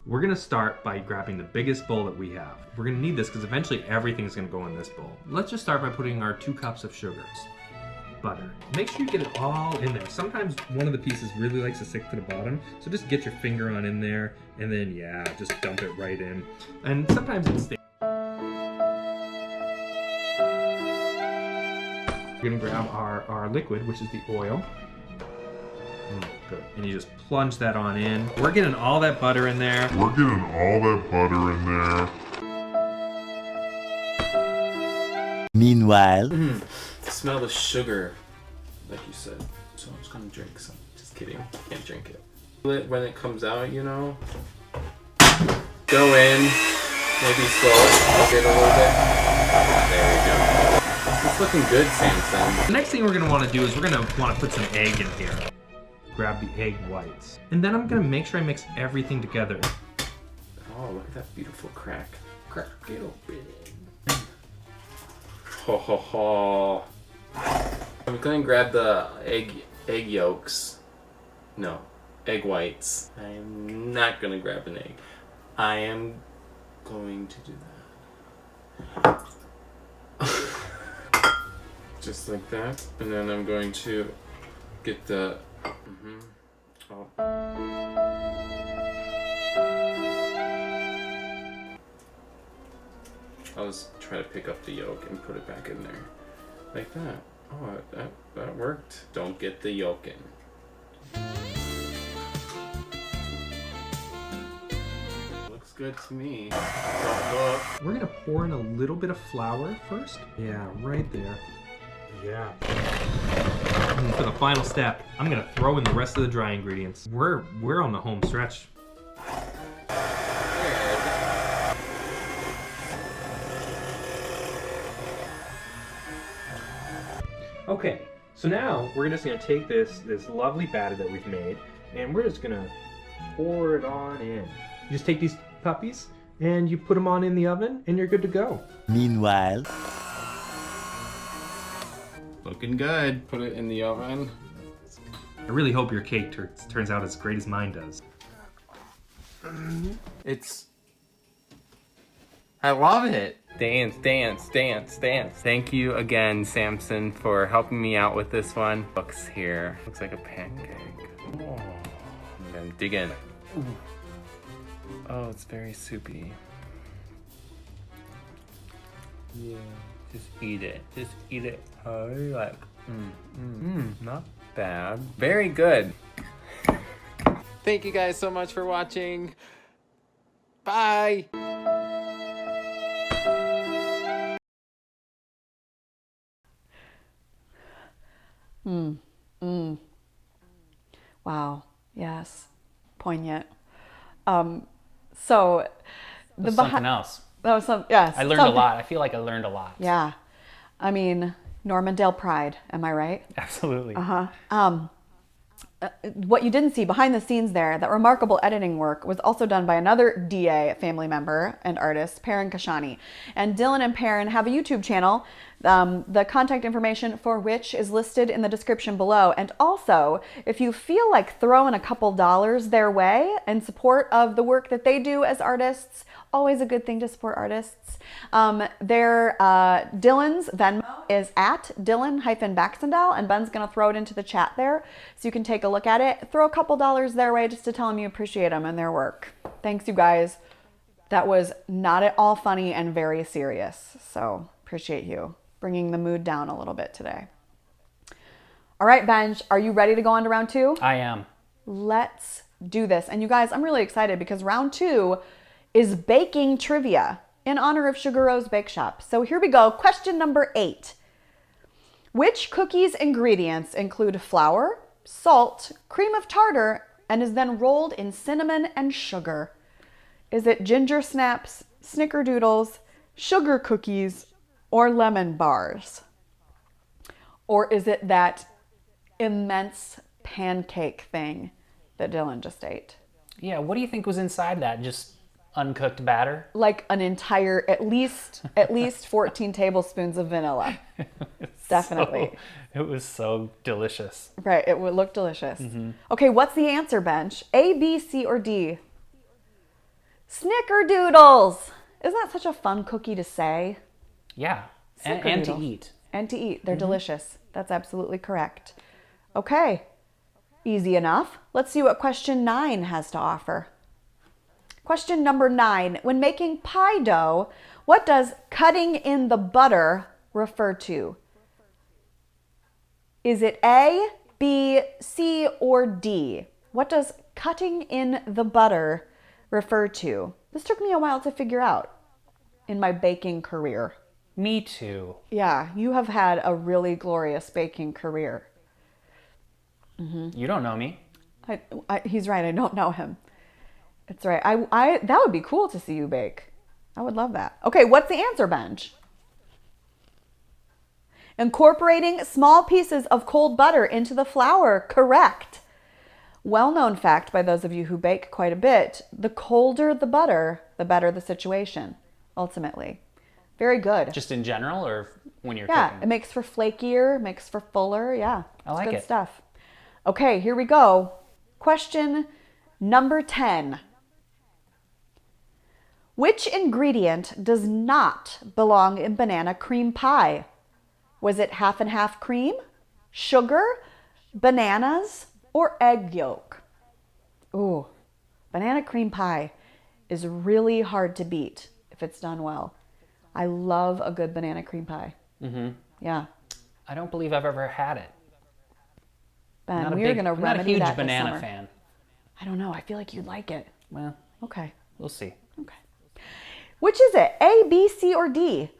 We're gonna start by grabbing the biggest bowl that we have. We're gonna need this because eventually everything is gonna go in this bowl. Let's just start by putting our 2 cups of sugars. Butter. Make sure you get it all in there. Sometimes one of the pieces really likes to stick to the bottom, so just get your finger on in there, and then yeah, just dump it right in. And sometimes it stays. We're gonna grab our liquid, which is the oil. Good. And you just plunge that on in. We're getting all that butter in there. Meanwhile, Smell the sugar, like you said. So I'm just gonna drink some. Just kidding. Can't drink it. When it comes out, you know, go in. Maybe slow it a little bit. There we go. It's looking good, Samson. The next thing we're gonna want to do is we're gonna want to put some egg in here. Grab the egg whites. And then I'm gonna make sure I mix everything together. Oh, look at that beautiful crack. Crack it open. Ho ho ho. I'm gonna grab the egg yolks. No, egg whites. I'm not gonna grab an egg. I am going to do that. Just like that. And then I'm going to get the I'll just try to pick up the yolk and put it back in there. Like that. Oh, that worked. Don't get the yolk in. Looks good to me. Don't look. We're gonna pour in a little bit of flour first. Yeah, right there. Yeah. And for the final step, I'm gonna throw in the rest of the dry ingredients. We're on the home stretch. Okay, so now we're just gonna take this lovely batter that we've made, and we're just gonna pour it on in. You just take these puppies and you put them on in the oven, and you're good to go. Meanwhile, Looking good. Put it in the oven. I really hope your cake turns out as great as mine does. I love it. Dance, dance, dance, dance. Thank you again, Samson, for helping me out with this one. Looks here. Looks like a pancake. Oh. I'm gonna dig in. Ooh. Oh, it's very soupy. Yeah, just eat it. Just eat it. Oh, like, not bad. Very good. Thank you guys so much for watching. Bye. Wow. Yes. Poignant. So That's something else. That was yes. I learned a lot. I feel like I learned a lot. Yeah. I mean, Normandale pride. Am I right? Absolutely. What you didn't see behind the scenes there, that remarkable editing work was also done by another DA family member and artist, Paran Kashani. And Dillon and Paran have a YouTube channel, the contact information for which is listed in the description below. And also, if you feel like throwing a couple dollars their way in support of the work that they do as artists, always a good thing to support artists. Dillon's Venmo is at Dillon-Baxendale, and Ben's gonna throw it into the chat there so you can take a look at it. Throw a couple dollars their way just to tell them you appreciate them and their work. Thanks, you guys. That was not at all funny and very serious, so appreciate you bringing the mood down a little bit today. All right, Benj, are you ready to go on to round two? I am. Let's do this. And you guys, I'm really excited because round two is baking trivia in honor of Sugar Rose Bakeshop. So here we go. Question number 8. Which cookies ingredients include flour, salt, cream of tartar, and is then rolled in cinnamon and sugar? Is it ginger snaps, snickerdoodles, sugar cookies, or lemon bars? Or is it that immense pancake thing that Dillon just ate? Yeah, what do you think was inside that? Just uncooked batter? Like an entire, at least 14 tablespoons of vanilla. Definitely. It was so delicious. Right, it would look delicious. Okay, what's the answer, Bench? A, B, C, or D? Snickerdoodles. Isn't that such a fun cookie to say? Yeah, and to eat. And to eat. They're delicious. That's absolutely correct. Okay, easy enough. Let's see what question 9 has to offer. Question number 9. When making pie dough, what does cutting in the butter refer to? Is it A, B, C, or D? What does cutting in the butter refer to? This took me a while to figure out in my baking career. Me too. Yeah, you have had a really glorious baking career. You don't know me. He's right, I don't know him. It's right. I that would be cool to see you bake. I would love that. Okay, what's the answer, Benj? Incorporating small pieces of cold butter into the flour. Correct. Well-known fact by those of you who bake quite a bit, the colder the butter, the better the situation, ultimately. Very good. Just in general or when you're Yeah, cooking? it makes for flakier, makes for fuller. Yeah, I like good it. stuff. Okay, here we go. Question number 10. Which ingredient does not belong in banana cream pie? Was it half and half cream, sugar, bananas, or egg yolk? Ooh, banana cream pie is really hard to beat if it's done well. I love a good banana cream pie. Yeah. I don't believe I've ever had it. Ben, we are going to I'm not a remedy huge that this banana summer. fan. I don't know. I feel like you'd like it. Well, Okay. we'll see. Okay. Which is it? A, B, C, or D?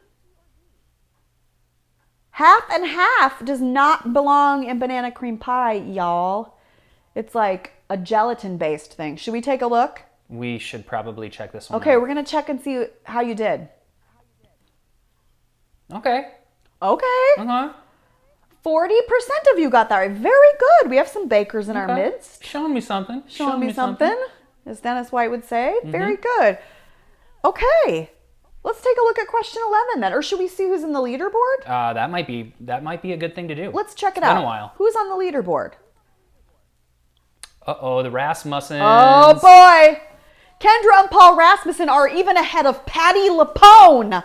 Half and half does not belong in banana cream pie, y'all. It's like a gelatin-based thing. Should we take a look? We should probably check this one Okay, out. we're going to check and see how you did. Okay. Okay. Uh-huh. 40% of you got that right. Very good. We have some bakers in our Okay. midst. Showing me something. Showing me something, as Dennis White would say. Very good. Okay. Let's take a look at question 11 then. Or should we see who's in the leaderboard? That might be a good thing to do. Let's check it It's out. been a while. Who's on the leaderboard? Uh-oh, the Rasmussens. Oh boy. Kendra and Paul Rasmussen are even ahead of Patty Lapone.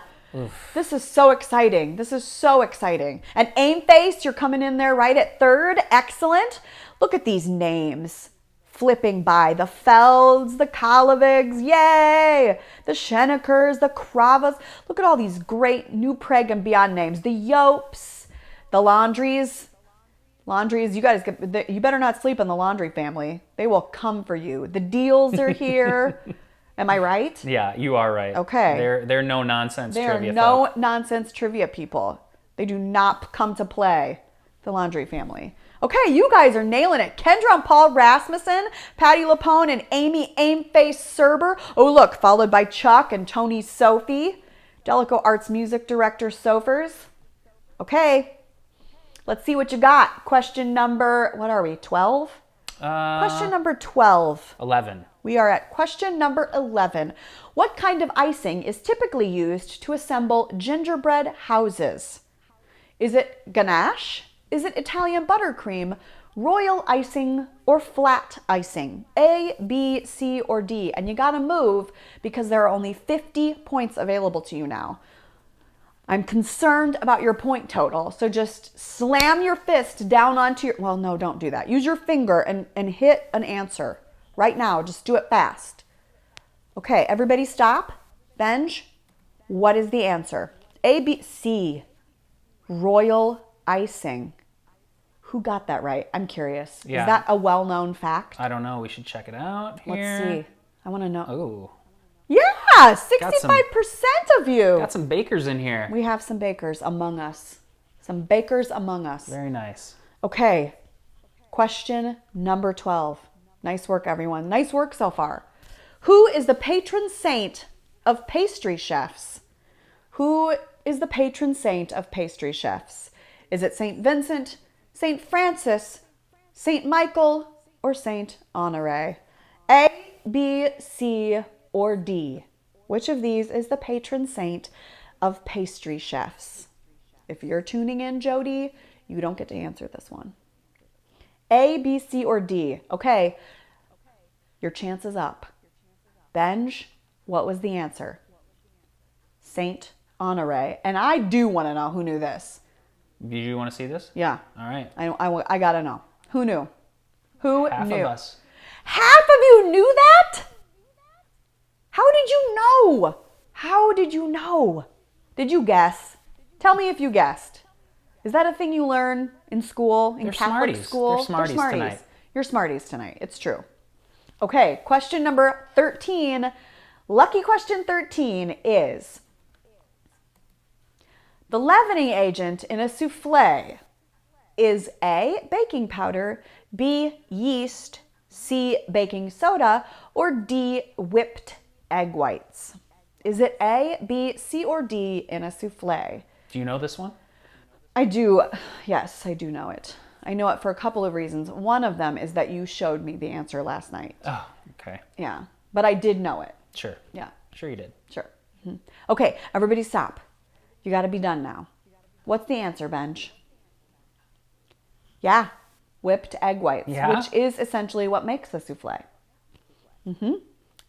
This is so exciting. This is so exciting. And Aim Face, you're coming in there right at third. Excellent. Look at these names flipping by. The Felds, the Kalovigs, yay! The Schenekers, the Kravas. Look at all these great New Prague and beyond names. The Yopes, the Laundries. Laundries, you better not sleep on the Laundry family. They will come for you. The Deals are here. Am I right? Yeah, you are right. Okay. They're no nonsense They are trivia no folk. nonsense trivia people. They do not come to play, the Laundry family. Okay, you guys are nailing it. Kendra and Paul Rasmussen, Patty Lapone, and Amy Aimface Serber. Oh, look, followed by Chuck and Tony Sophie. DalekoArts music director Sofers. Okay, let's see what you got. Question number, what are we, 12? Question number 12. 11. We are at question number 11. What kind of icing is typically used to assemble gingerbread houses? Is it ganache? Is it Italian buttercream, royal icing, or flat icing? A, B, C, or D? And you gotta move because there are only 50 points available to you now. I'm concerned about your point total, so just slam your fist down onto your, well, no, don't do that. Use your finger and hit an answer. Right now, just do it fast. Okay, everybody stop. Benj, what is the answer? A, B, C, royal icing. Who got that right? I'm curious. Yeah. Is that a well-known fact? I don't know. We should check it out here. Let's see. I want to know. Oh, Yeah, 65% of you. got some bakers in here. We have some bakers among us. Some bakers among us. Very nice. Okay, question number 12. Nice work, everyone. Nice work so far. Who is the patron saint of pastry chefs? Who is the patron saint of pastry chefs? Is it St. Vincent, St. Francis, St. Michael, or St. Honore? A, B, C, or D? Which of these is the patron saint of pastry chefs? If you're tuning in, Jody, you don't get to answer this one. A, B, C, or D? Okay, your chance is up. Benj, what was the answer? Saint Honore. And I do want to know who knew this. Do you want to see this? Yeah, All right. I got to know. Who knew? Who Half knew? of us. Half of you knew that? How did you know? How did you know? Did you guess? Tell me if you guessed. Is that a thing you learn in school, in They're Catholic smarties. school? They're smarties tonight. You're smarties tonight. It's true. Okay, question number 13. Lucky question 13 is, the leavening agent in a souffle is A, baking powder, B, yeast, C, baking soda, or D, whipped egg whites? Is it A, B, C, or D in a souffle? Do you know this one? I do. Yes, I do know it. I know it for a couple of reasons. One of them is that you showed me the answer last night. Oh, okay. Yeah, but I did know it. Sure. Yeah, Sure you did. sure. Mhm. Okay, everybody stop. You got to be done now. What's the answer, Benj? Yeah, whipped egg whites, Yeah? which is essentially what makes a souffle.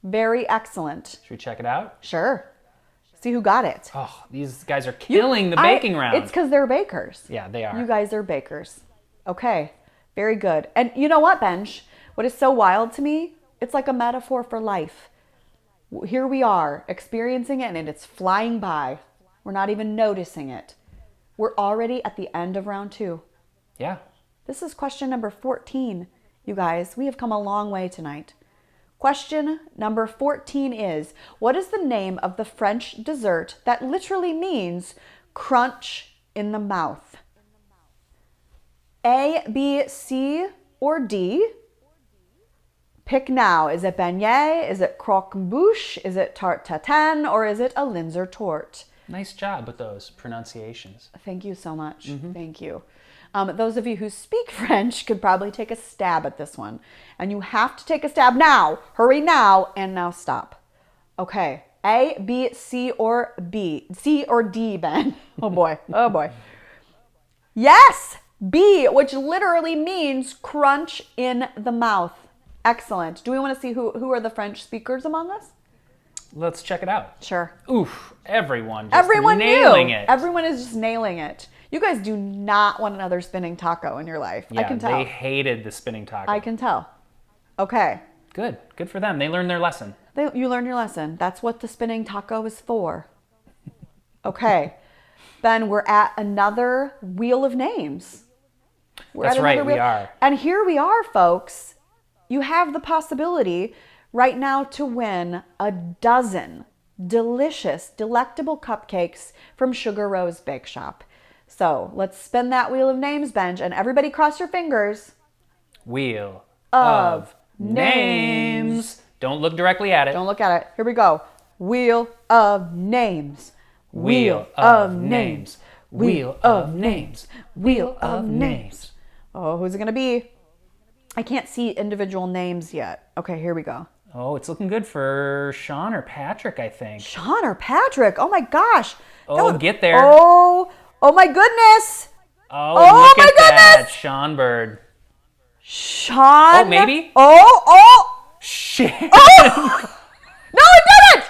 Very excellent. Should we check it out? Sure. See who got it. Oh, these guys are killing the baking round. It's because they're bakers. Yeah, they are. You guys are bakers. Okay, very good. And you know what, Benj? What is so wild to me? It's like a metaphor for life. Here we are experiencing it and it's flying by. We're not even noticing it. We're already at the end of round 2. Yeah. This is question number 14, you guys. We have come a long way tonight. Question number 14 is, what is the name of the French dessert that literally means crunch in the mouth? A, B, C, or D? Pick now. Is it beignet? Is it croque-bouche? Is it tarte tatin? Or is it a Linzer torte? Nice job with those pronunciations. Thank you so much. Thank you. Those of you who speak French could probably take a stab at this one. And you have to take a stab now. Hurry now, and now stop. Okay. A, B, C, or B? C or D, Ben? Oh boy. Oh boy. Yes! B, which literally means crunch in the mouth. Excellent. Do we want to see who are the French speakers among us? Let's check it out. Sure. Oof, everyone nailing it. Everyone is just nailing it. You guys do not want another spinning taco in your life. Yeah, I can tell. they hated the spinning taco. I can tell. Okay. Good for them. They learned their lesson. You learned your lesson. That's what the spinning taco is for. Okay. Ben, we're at another wheel of names. That's right, we are. And here we are, folks. You have the possibility right now to win a dozen delicious, delectable cupcakes from Sugar Rose Bakeshop. So let's spin that wheel of names, Benj, and everybody cross your fingers. Wheel of names. Don't look directly at it. Don't look at it. Here we go. Wheel of names. Wheel of names. Wheel of names. Wheel of names. Oh, who's it going to be? I can't see individual names yet. Okay, here we go. Oh, it's looking good for Sean or Patrick, I think. Sean or Patrick? Oh my gosh. Oh, get there. Oh my goodness. Oh, look my at that. goodness. Sean Bird. Sean. Oh, maybe? Oh. Shit. Oh. No, it didn't.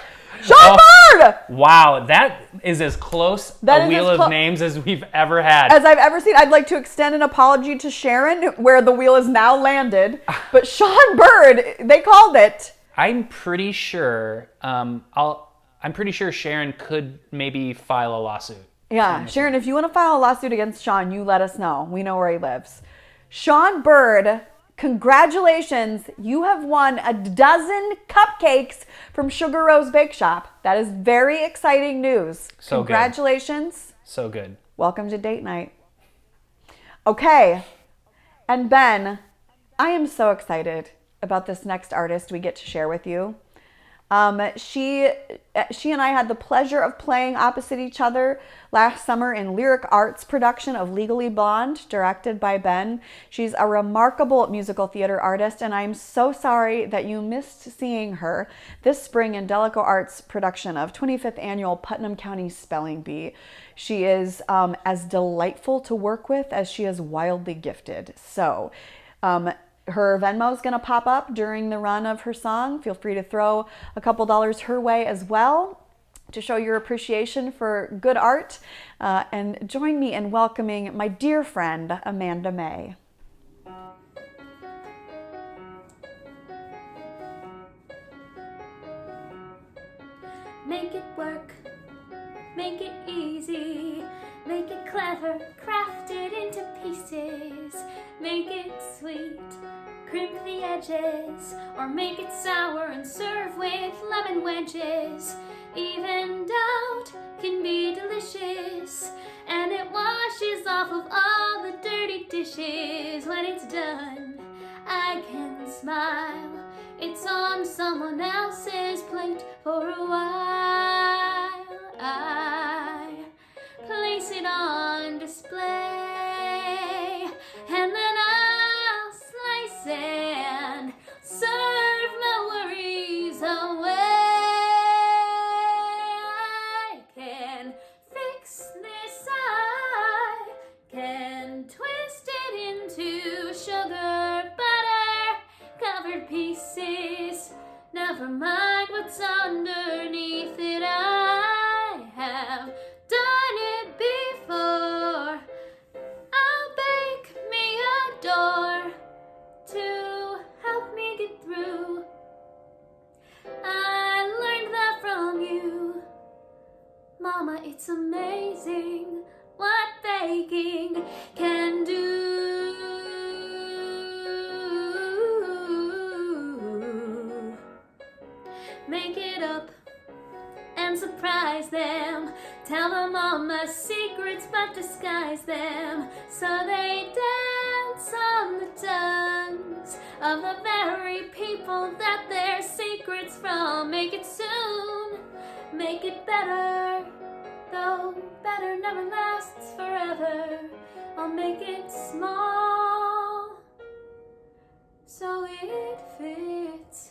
Sean Bird. Wow, that is as close That a is wheel as of names as we've ever had. As I've ever seen. I'd like to extend an apology to Sharon, where the wheel is now landed. But Sean Bird, they called it. I'm pretty sure. I'm pretty sure Sharon could maybe file a lawsuit. Yeah, Sharon, if you want to file a lawsuit against Sean, you let us know. We know where he lives. Sean Bird, congratulations. You have won a dozen cupcakes from Sugar Rose Bakeshop. That is very exciting news. So congratulations. Good. So good. Welcome to date night. Okay. And Ben, I am so excited about this next artist we get to share with you. She and I had the pleasure of playing opposite each other last summer in DalekoArts' production of Legally Blonde, directed by Ben. She's a remarkable musical theater artist, and I'm so sorry that you missed seeing her this spring in DalekoArts' production of 25th Annual Putnam County Spelling Bee. She is as delightful to work with as she is wildly gifted. So, her Venmo is going to pop up during the run of her song. Feel free to throw a couple dollars her way as well to show your appreciation for good art. And join me in welcoming my dear friend, Amanda Mai. Make it work, make it easy, make it clever, craft it into pieces, make it sweet, crimp the edges, or make it sour and serve with lemon wedges. Evened out can be delicious, and it washes off of all the dirty dishes. When it's done, I can smile. It's on someone else's plate for a while. I place it on display, and then I'll slice and serve my worries away. I can fix this, I can twist it into sugar, butter, covered pieces. Never mind what's underneath it, I have done it before. I'll bake me a door to help me get through. I learned that from you, Mama. It's amazing what baking can do. Make it up and surprise them. Tell them all my secrets, but disguise them so they dance on the tongues of the very people that their secrets from. Make it soon, make it better, though better never lasts forever. I'll make it small so it fits.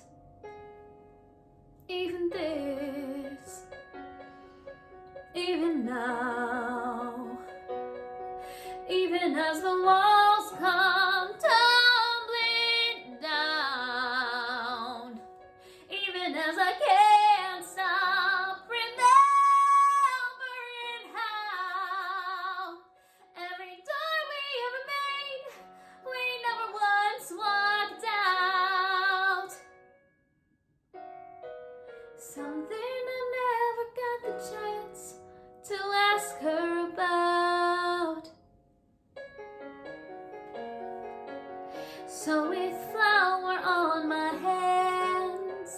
Even this, even now, even as the walls come tumbling down, even as I can't stop remembering how every door we ever made, we never once walked out. Something I never got the chance to ask her about. So with flour on my hands,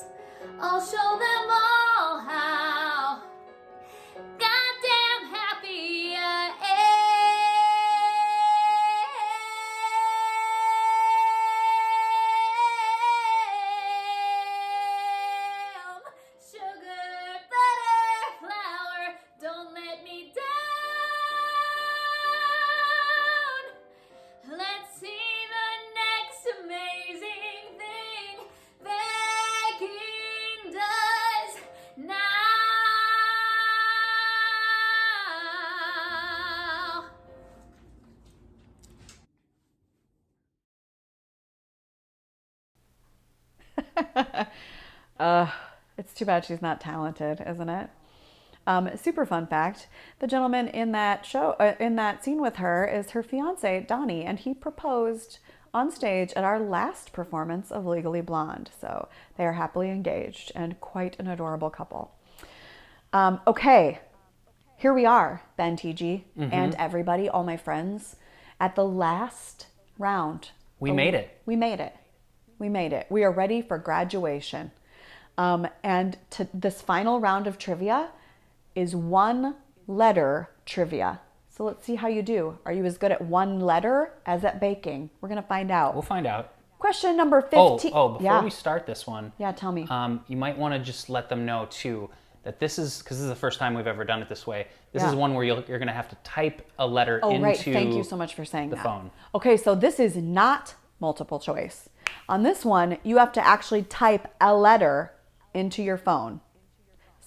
I'll show them all how goddamn happy I am. Sugar, butter, flour, don't let me down. Let's see the next amazing thing baking does now. It's too bad she's not talented, isn't it? Super fun fact: the gentleman in that show, in that scene with her, is her fiance Donnie, and he proposed on stage at our last performance of Legally Blonde. So they are happily engaged and quite an adorable couple. Okay, here we are, Ben TG, and everybody, all my friends, at the last round. We made it. We made it. We made it. We are ready for graduation. And to this final round of trivia is one letter trivia. So let's see how you do. Are you as good at one letter as at baking? We're going to find out. We'll find out. Question number 15. Before we start this one. Yeah, tell me. You might want to just let them know too that this is, because this is the first time we've ever done it this way. This is one where you're going to have to type a letter into right. Thank you so much for saying the phone. Okay, so this is not multiple choice. On this one, you have to actually type a letter into your phone.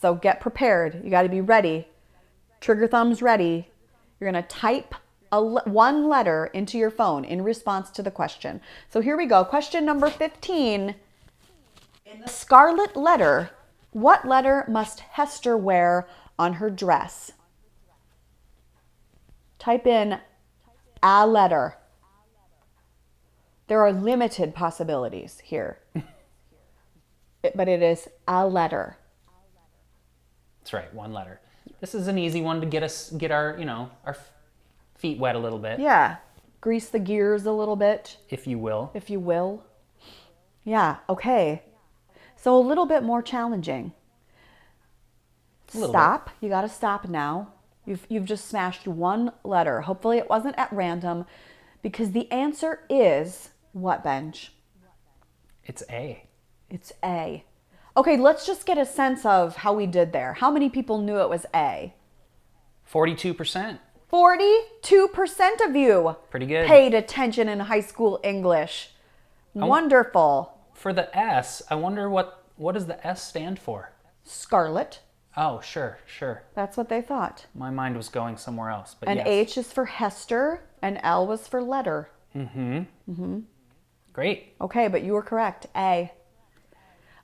So get prepared. You got to be ready. Trigger thumbs ready. You're going to type one letter into your phone in response to the question. So here we go. Question number 15. In the scarlet letter, what letter must Hester wear on her dress? Type in a letter. There are limited possibilities here. But it is a letter. That's right, one letter. This is an easy one to get our feet wet a little bit. Yeah. Grease the gears a little bit. If you will. If you will. Yeah, okay. So a little bit more challenging. Stop. You got to stop now. You've just smashed one letter. Hopefully it wasn't at random, because the answer is what, Benj? It's A. It's A. Okay, let's just get a sense of how we did there. How many people knew it was A? 42%. 42% of you Pretty good. paid attention in high school English. Wonderful. For the S, I wonder what does the S stand for? Scarlet. Oh, sure. That's what they thought. My mind was going somewhere else, but And yes. H is for Hester, and L was for letter. Great. Okay, but you were correct. A.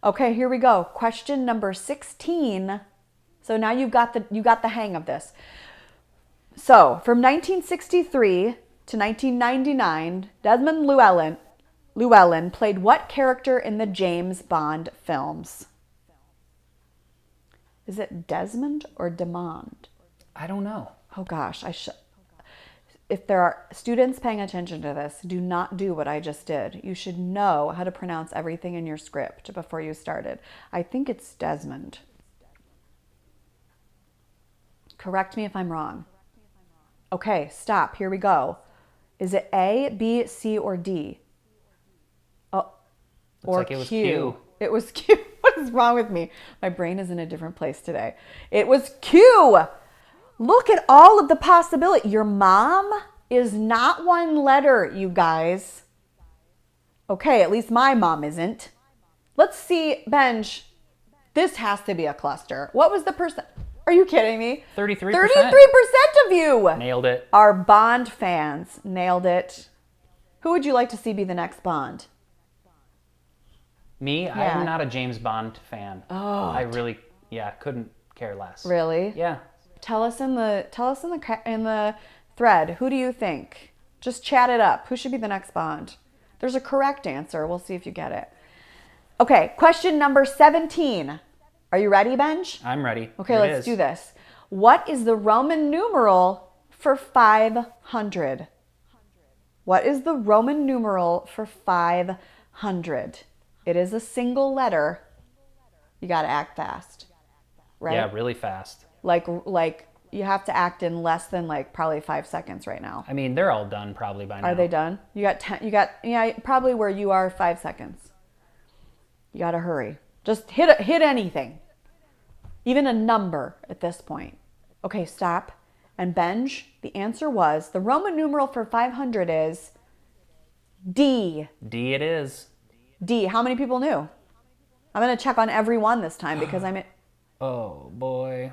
Okay, here we go. Question number 16. So now you got the hang of this. So, from 1963 to 1999, Desmond Llewellyn played what character in the James Bond films? Is it Desmond or Demond? I don't know. Oh gosh, if there are students paying attention to this, do not do what I just did. You should know how to pronounce everything in your script before you started. I think it's Desmond. Correct me if I'm wrong. Okay, stop. Here we go. Is it A, B, C, or D? Oh, or like it was Q. Q. It was Q. What is wrong with me? My brain is in a different place today. It was Q. Look at all of the possibility. Your mom is not one letter, you guys. Okay, at least my mom isn't. Let's see, Benj. This has to be a cluster. What was the percent? Are you kidding me? 33%. 33% of you Nailed it. are Bond fans. Nailed it. Who would you like to see be the next Bond? Me? I Yeah. am not a James Bond fan. Oh. I really, couldn't care less. Really? Yeah. Tell us in the thread. Who do you think? Just chat it up. Who should be the next Bond? There's a correct answer. We'll see if you get it. Okay, question number 17. Are you ready, Benj? I'm ready. Okay, Here it let's is. do this. What is the Roman numeral for 500? What is the Roman numeral for 500? It is a single letter. You got to act fast. Right? Yeah, really fast. Like you have to act in less than probably 5 seconds right now. I mean, they're all done probably by now. Are they done? You got 10, probably where you are 5 seconds. You got to hurry. Just hit anything. Even a number at this point. Okay, stop. And Benj, the answer was, the Roman numeral for 500 is D. D it is. D. How many people knew? I'm going to check on every one this time because I'm... Oh, boy.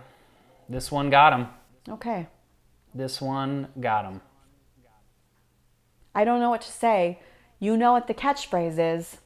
This one got him. Okay. This one got him. I don't know what to say. You know what the catchphrase is.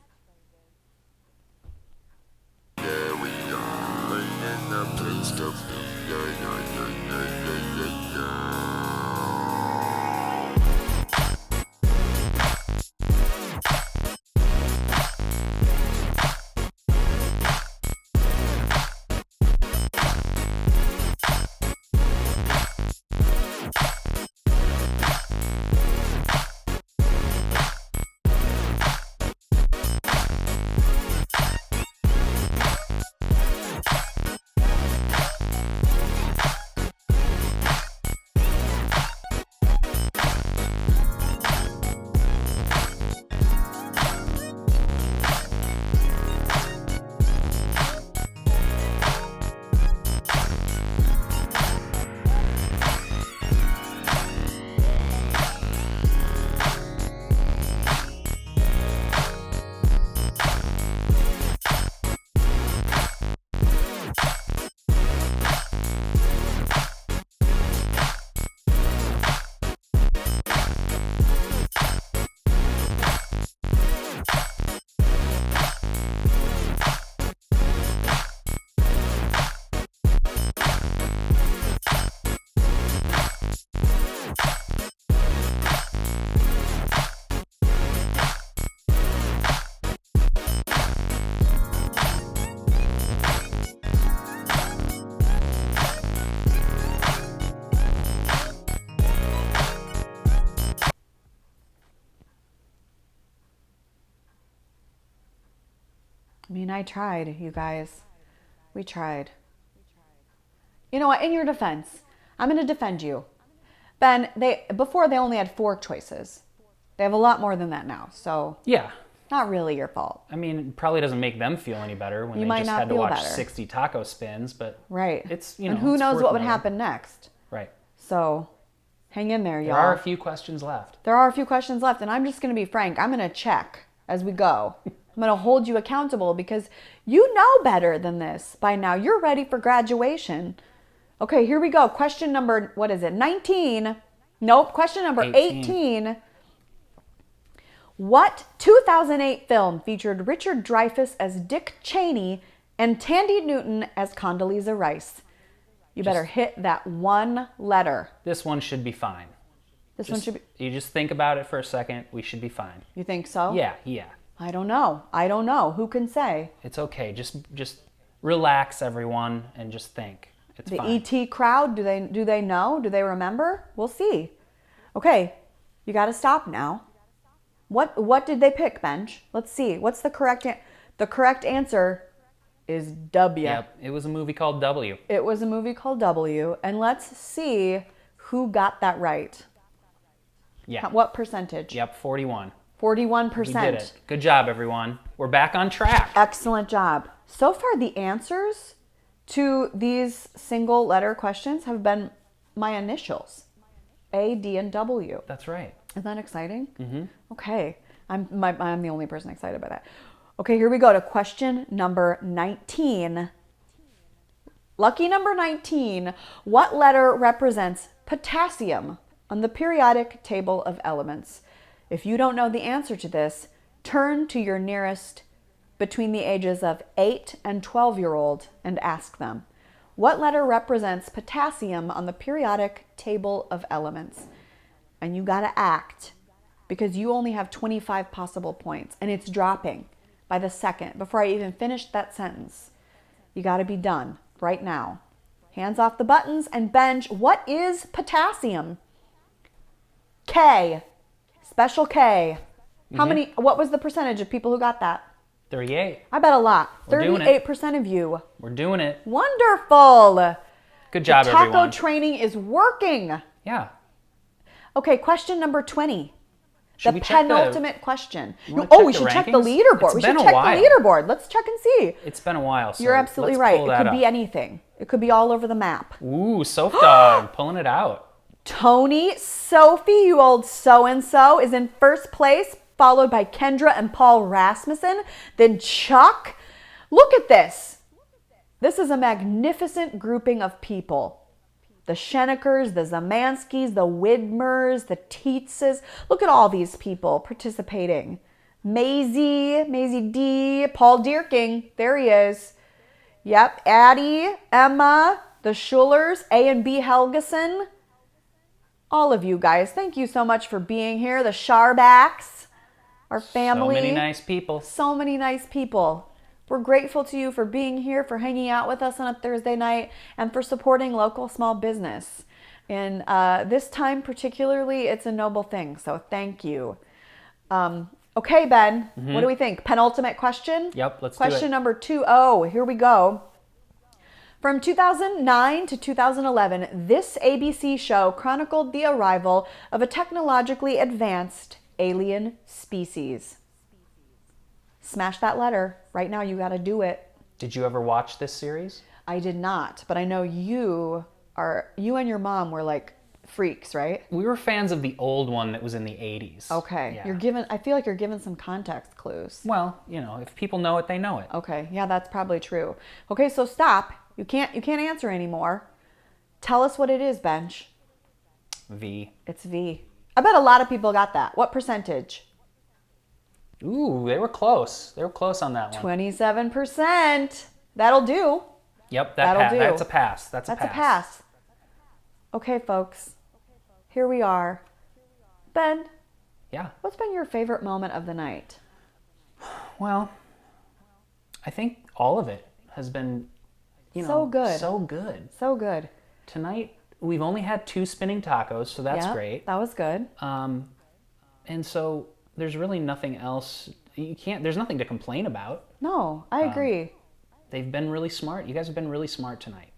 I mean, I tried, you guys. We tried. You know what? In your defense, I'm going to defend you. Ben, before they only had 4 choices. They have a lot more than that now. So Yeah. not really your fault. I mean, it probably doesn't make them feel any better when You they might just not had to feel watch better. 60 taco spins, but Right. it's, and who it's knows worth what would knowing. happen next. Right. So hang in there, y'all. There are a few questions left. There are a few questions left, and I'm just going to be frank. I'm going to check as we go. I'm going to hold you accountable because you know better than this by now. You're ready for graduation. Okay, here we go. Question number, 19? Nope, question number 18. What 2008 film featured Richard Dreyfuss as Dick Cheney and Tandy Newton as Condoleezza Rice? You better hit that one letter. This one should be fine. This one should be... You just think about it for a second. We should be fine. You think so? Yeah. I don't know. Who can say? It's okay. Just relax, everyone, and just think. It's The fine. ET crowd, do they know? Do they remember? We'll see. Okay, you got to stop now. What did they pick, Benj? Let's see. What's the correct The correct answer is W. Yep, it was a movie called W. It was a movie called W, and let's see who got that right. Yeah. What percentage? Yep, 41. 41%. We did it. Good job, everyone. We're back on track. Excellent job. So far, the answers to these single letter questions have been my initials, A, D, and W. That's right. Isn't that exciting? Mm-hmm. Okay. I'm the only person excited by that. Okay, here we go to question number 19. Lucky number 19. What letter represents potassium on the periodic table of elements? If you don't know the answer to this, turn to your nearest between the ages of 8 and 12-year-old and ask them. What letter represents potassium on the periodic table of elements? And you got to act, because you only have 25 possible points, and it's dropping by the second before I even finished that sentence. You got to be done right now. Hands off the buttons and Benj. What is potassium? K. Special K. How many? What was the percentage of people who got that? 38. I bet a lot. We're doing it. 38% of you. We're doing it. Wonderful. Good job, the taco everyone. training is working. Yeah. Okay, question number 20. Should The we check penultimate question. wanna Oh, check we the should check the rankings? leaderboard. It's We been should a check while. the leaderboard. Let's check and see. It's been a while. So You're absolutely let's right. pull It that could be up. anything. It could be all over the map. Ooh, Soap Dog pulling it out. Tony, Sophie, you old so-and-so, is in first place, followed by Kendra and Paul Rasmussen. Then Chuck. Look at this. This is a magnificent grouping of people. The Schenekers, the Zamanskis, the Widmers, the Tietzes. Look at all these people participating. Maisie D, Paul Dierking, there he is. Yep, Addie, Emma, the Schulers, A and B Helgeson. All of you guys, thank you so much for being here. The Sharbacks, our family. So many nice people. So many nice people. We're grateful to you for being here, for hanging out with us on a Thursday night, and for supporting local small business. And this time particularly, it's a noble thing, so thank you. Okay, Ben, what do we think? Penultimate question? Yep, let's do it. Question number 20. Here we go. From 2009 to 2011, this ABC show chronicled the arrival of a technologically advanced alien species. Smash that letter. Right now, you got to do it. Did you ever watch this series? I did not, but I know you and your mom were like freaks, right? We were fans of the old one that was in the 80s. Okay. Yeah. I feel like you're giving some context clues. Well, if people know it, they know it. Okay. Yeah, that's probably true. Okay, so stop. You can't answer anymore. Tell us what it is, Benj. V. It's V. I bet a lot of people got that. What percentage? Ooh, they were close. They were close on that one. 27%. That'll do. Yep, That'll do. that's a pass. That's a That's a pass. Okay, folks. Here we are. Ben, Yeah. what's been your favorite moment of the night? Well, I think all of it has been, So good. So good. So good. Tonight, we've only had 2 spinning tacos, so that's Yep, great. That was good. And so there's really nothing else. There's nothing to complain about. No, I agree. They've been really smart. You guys have been really smart tonight.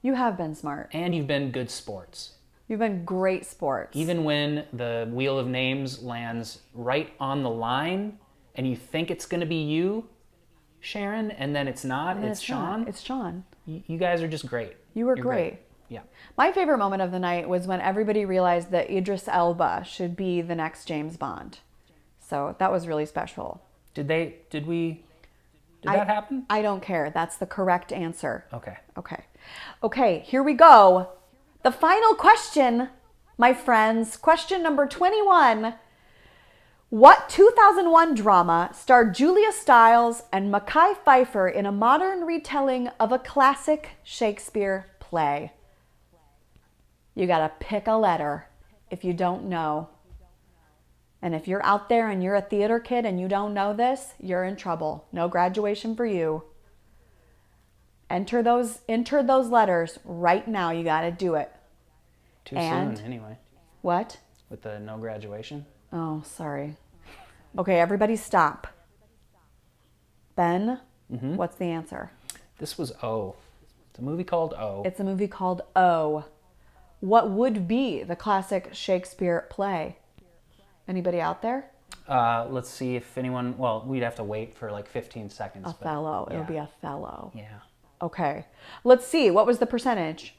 You have been smart. And you've been good sports. You've been great sports. Even when the wheel of names lands right on the line and you think it's going to be you, Sharon, and then it's not, And it's Sean. It's Sean. You guys are just great. You were You're great. Yeah. My favorite moment of the night was when everybody realized that Idris Elba should be the next James Bond. So that was really special. Did that happen? I don't care. That's the correct answer. Okay. Okay, here we go. The final question, my friends. Question number 21. What 2001 drama starred Julia Stiles and Mekhi Phifer in a modern retelling of a classic Shakespeare play? You gotta pick a letter if you don't know. And if you're out there and you're a theater kid and you don't know this, you're in trouble. No graduation for you. Enter those letters right now. You got to do it. Too And- soon, anyway. What? with the no graduation. Oh, sorry. Okay, everybody stop. Ben, what's the answer? This was O. It's a movie called O. It's a movie called O. What would be the classic Shakespeare play? Anybody out there? Let's see if anyone. Well, we'd have to wait for like 15 seconds. Othello. But, It'll be Othello. Yeah. Okay. Let's see. What was the percentage?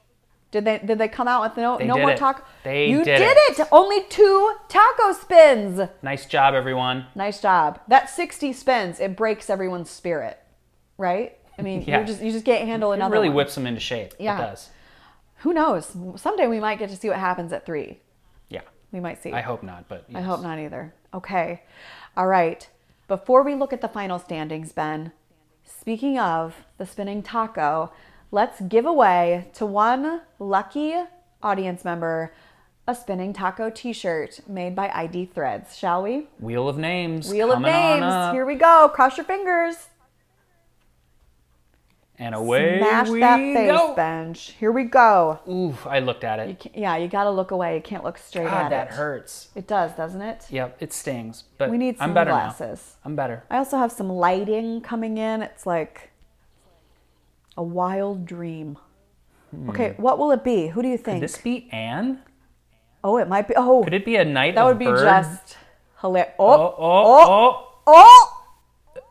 Did they come out with no did more it. taco? You did it. Only 2 taco spins. Nice job, everyone. Nice job. That 60 spins, it breaks everyone's spirit, right? I mean, Yeah. you just can't handle It another really one. whips them into shape. Yeah. It does. Who knows? Someday we might get to see what happens at 3. Yeah. We might see. I hope not, but I yes. hope not either. Okay. All right. Before we look at the final standings, Ben, speaking of the spinning taco, let's give away to one lucky audience member a spinning taco t-shirt made by ID Threads, shall we? Wheel of names. Wheel of coming on names. up. Here we go. Cross your fingers. And away Smash we that face, go. bench. Here we go. Oof, I looked at it. You got to look away. You can't look straight God, at that it. hurts. It does, doesn't it? Yep, it stings. But We need I'm better sunglasses. now. I'm better. I also have some lighting coming in. It's like a wild dream. Okay, what will it be? Who do you think? Could this be Anne? Oh, it might be. Oh, Could it be a night that of would be bird? just hilarious. Oh.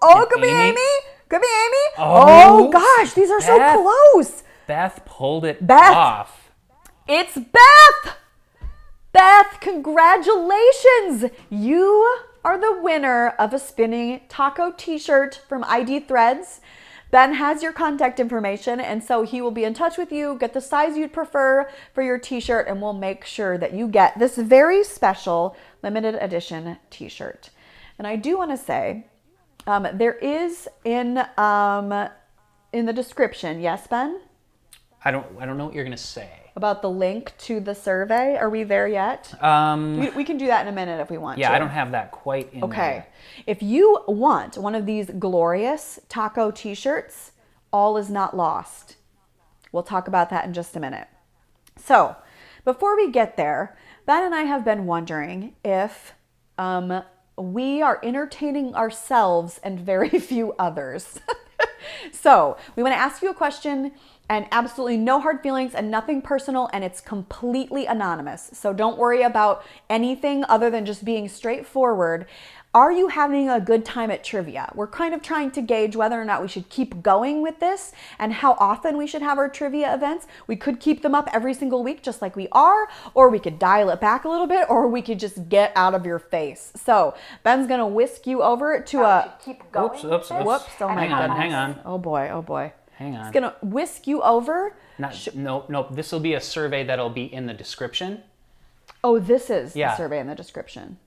Oh, could be Amy? Amy. Could be Amy. Oh, Oh gosh, these are so Beth. close. Beth pulled it Beth. off. It's Beth. Beth, congratulations. You are the winner of a spinning taco t-shirt from ID Threads. Ben has your contact information, and so he will be in touch with you, get the size you'd prefer for your t-shirt, and we'll make sure that you get this very special limited edition t-shirt. And I do want to say, there is in the description, yes, Ben? I don't know what you're gonna say. About the link to the survey. Are we there yet? We can do that in a minute if we want to. Yeah, I don't have that quite in Okay. there. If you want one of these glorious taco t-shirts, all is not lost. We'll talk about that in just a minute. So, before we get there, Ben and I have been wondering if we are entertaining ourselves and very few others. So, we want to ask you a question, and absolutely no hard feelings and nothing personal, and it's completely anonymous. So don't worry about anything other than just being straightforward. Are you having a good time at trivia? We're kind of trying to gauge whether or not we should keep going with this and how often we should have our trivia events. We could keep them up every single week just like we are, or we could dial it back a little bit, or we could just get out of your face. So Ben's gonna whisk you over to a... Keep going. Oops. Whoops, oh my Hang on, goodness. hang on. Oh boy. Hang on. He's gonna whisk you over. Nope. This will be a survey that'll be in the description. Oh, this is the Yeah. survey in the description.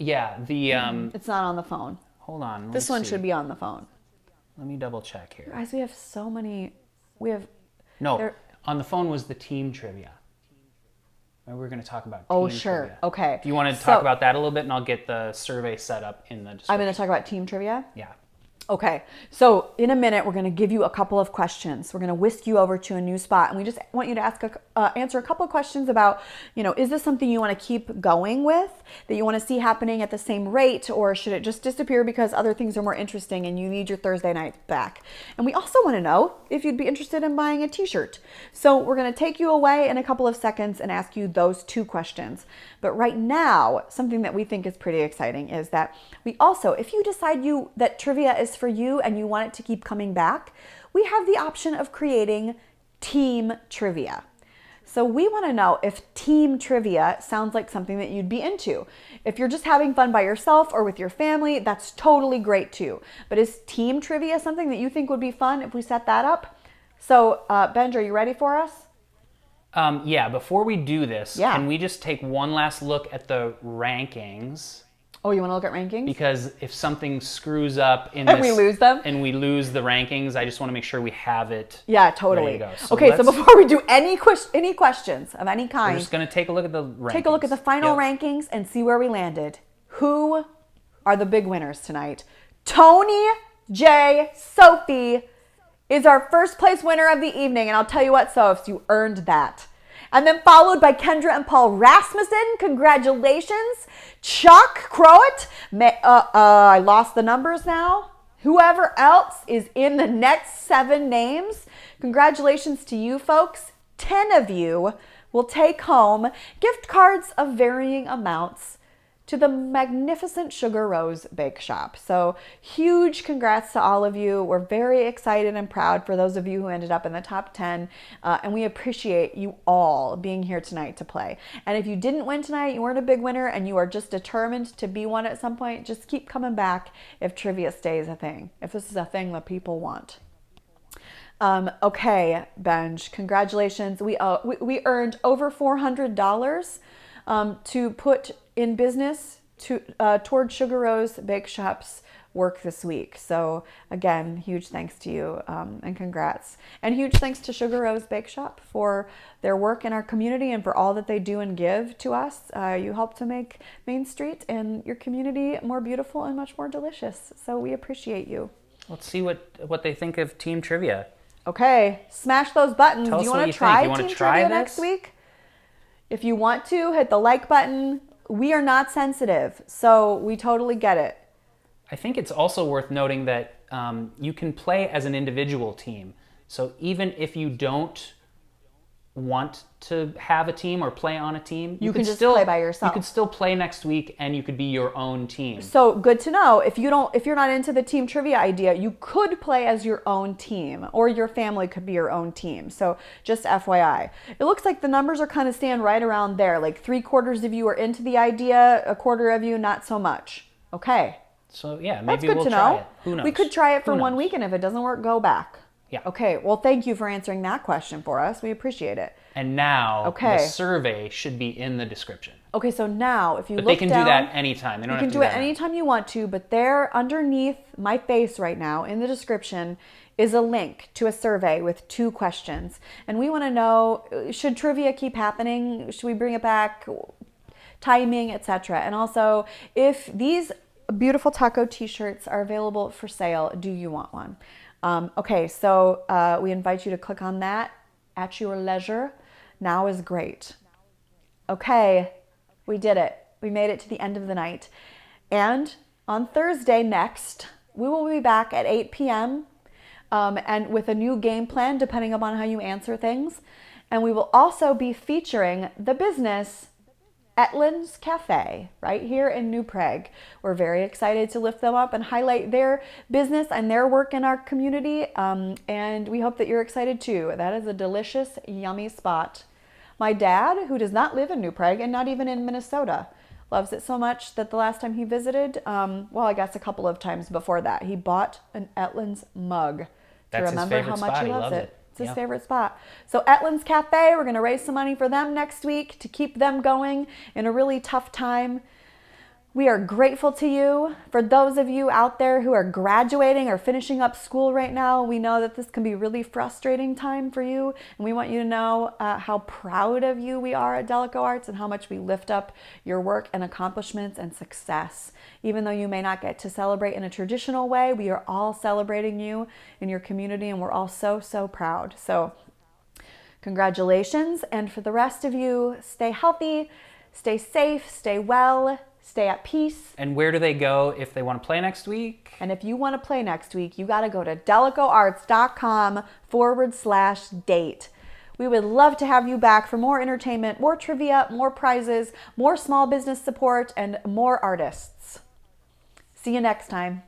Yeah, the It's not on the phone. hold on. This one should be on the phone. Let me double check here. Guys, we have so many. We have. No, there- on the phone was the team trivia. Maybe we're going to talk about Oh, team sure. trivia. Okay. Do you want to So- talk about that a little bit, and I'll get the survey set up in the description. I'm going to talk about team trivia. Yeah. Okay, so in a minute, we're going to give you a couple of questions. We're going to whisk you over to a new spot, and we just want you to answer a couple of questions about, is this something you want to keep going with, that you want to see happening at the same rate, or should it just disappear because other things are more interesting and you need your Thursday night back? And we also want to know if you'd be interested in buying a t-shirt. So we're going to take you away in a couple of seconds and ask you those 2 questions. But right now, something that we think is pretty exciting is that we also, if you decide that trivia is for you and you want it to keep coming back, we have the option of creating team trivia. So we want to know if team trivia sounds like something that you'd be into. If you're just having fun by yourself or with your family, that's totally great too. But is team trivia something that you think would be fun if we set that up? So Benj, are you ready for us? Yeah, before we do this, Yeah. can we just take one last look at the rankings? Oh, you want to look at rankings? Because if something screws up in And this, we lose them? and we lose the rankings, I just want to make sure we have it. Yeah, totally. Ready to go. So Okay, so let's- before we do any questions of any We're kind, just going to take a look at the rankings. take a look at the final Yep. rankings and see where we landed. Who are the big winners tonight? Tony J. Sophie is our first place winner of the evening, and I'll tell you what, Sophs, you earned that. And then followed by Kendra and Paul Rasmussen. Congratulations. Chuck Crowett. I lost the numbers now. Whoever else is in the next 7 names, congratulations to you folks. 10 of you will take home gift cards of varying amounts to the magnificent Sugar Rose Bake Shop. So huge congrats to all of you. We're very excited and proud for those of you who ended up in the top 10. And we appreciate you all being here tonight to play. And if you didn't win tonight, you weren't a big winner, and you are just determined to be one at some point, just keep coming back if trivia stays a thing, if this is a thing that people want. Okay, Benj, congratulations. We earned over $400 to put in business toward Sugar Rose Bake Shop's work this week. So again, huge thanks to you and congrats. And huge thanks to Sugar Rose Bake Shop for their work in our community and for all that they do and give to us. You help to make Main Street and your community more beautiful and much more delicious. So we appreciate you. Let's see what they think of Team Trivia. Okay, smash those buttons. Tell Do you us what want you to try think. You Team wanna try Trivia this? next week? If you want to, hit the like button. We are not sensitive, so we totally get it. I think it's also worth noting that you can play as an individual team. So even if you don't want to have a team or play on a team, You could can just still play by yourself. You could still play next week, and you could be your own team. So good to know. If you're not into the team trivia idea, you could play as your own team, or your family could be your own team. So just FYI. It looks like the numbers are kind of staying right around there. Like 3/4 of you are into the idea, 1/4 of you not so much. Okay. So yeah, That's maybe good we'll to try know. it. Who knows? We could try it for Who one knows? week, and if it doesn't work, go back. Yeah. Okay. Well, thank you for answering that question for us. We appreciate it. And now Okay. the survey should be in the description. Okay, so now if you But look they can down, do that anytime. They don't you have can to do do it that now. anytime you want to, but there underneath my face right now in the description is a link to a survey with 2 questions. And we want to know, should trivia keep happening? Should we bring it back? Timing, etc. And also, if these beautiful taco t-shirts are available for sale, do you want one? Okay, so we invite you to click on that at your leisure. Now is great. Okay, we did it. We made it to the end of the night. And on Thursday next, we will be back at 8 p.m. And with a new game plan, depending upon how you answer things. And we will also be featuring the business Etlin's Cafe right here in New Prague. We're very excited to lift them up and highlight their business and their work in our community. And we hope that you're excited too. That is a delicious, yummy spot. My dad, who does not live in New Prague and not even in Minnesota, loves it so much that the last time he visited, well, I guess a couple of times before that, he bought an Etlin's mug to That's his remember how favorite much spot. he He loves loves it. it. It's his Yeah. favorite spot. So Etlin's Cafe, we're going to raise some money for them next week to keep them going in a really tough time. We are grateful to you. For those of you out there who are graduating or finishing up school right now, we know that this can be a really frustrating time for you. And we want you to know how proud of you we are at DalekoArts and how much we lift up your work and accomplishments and success. Even though you may not get to celebrate in a traditional way, we are all celebrating you in your community, and we're all so, so proud. So congratulations. And for the rest of you, stay healthy, stay safe, stay well, stay at peace. And where do they go if they want to play next week? And if you want to play next week, you got to go to DalekoArts.com/date. We would love to have you back for more entertainment, more trivia, more prizes, more small business support, and more artists. See you next time.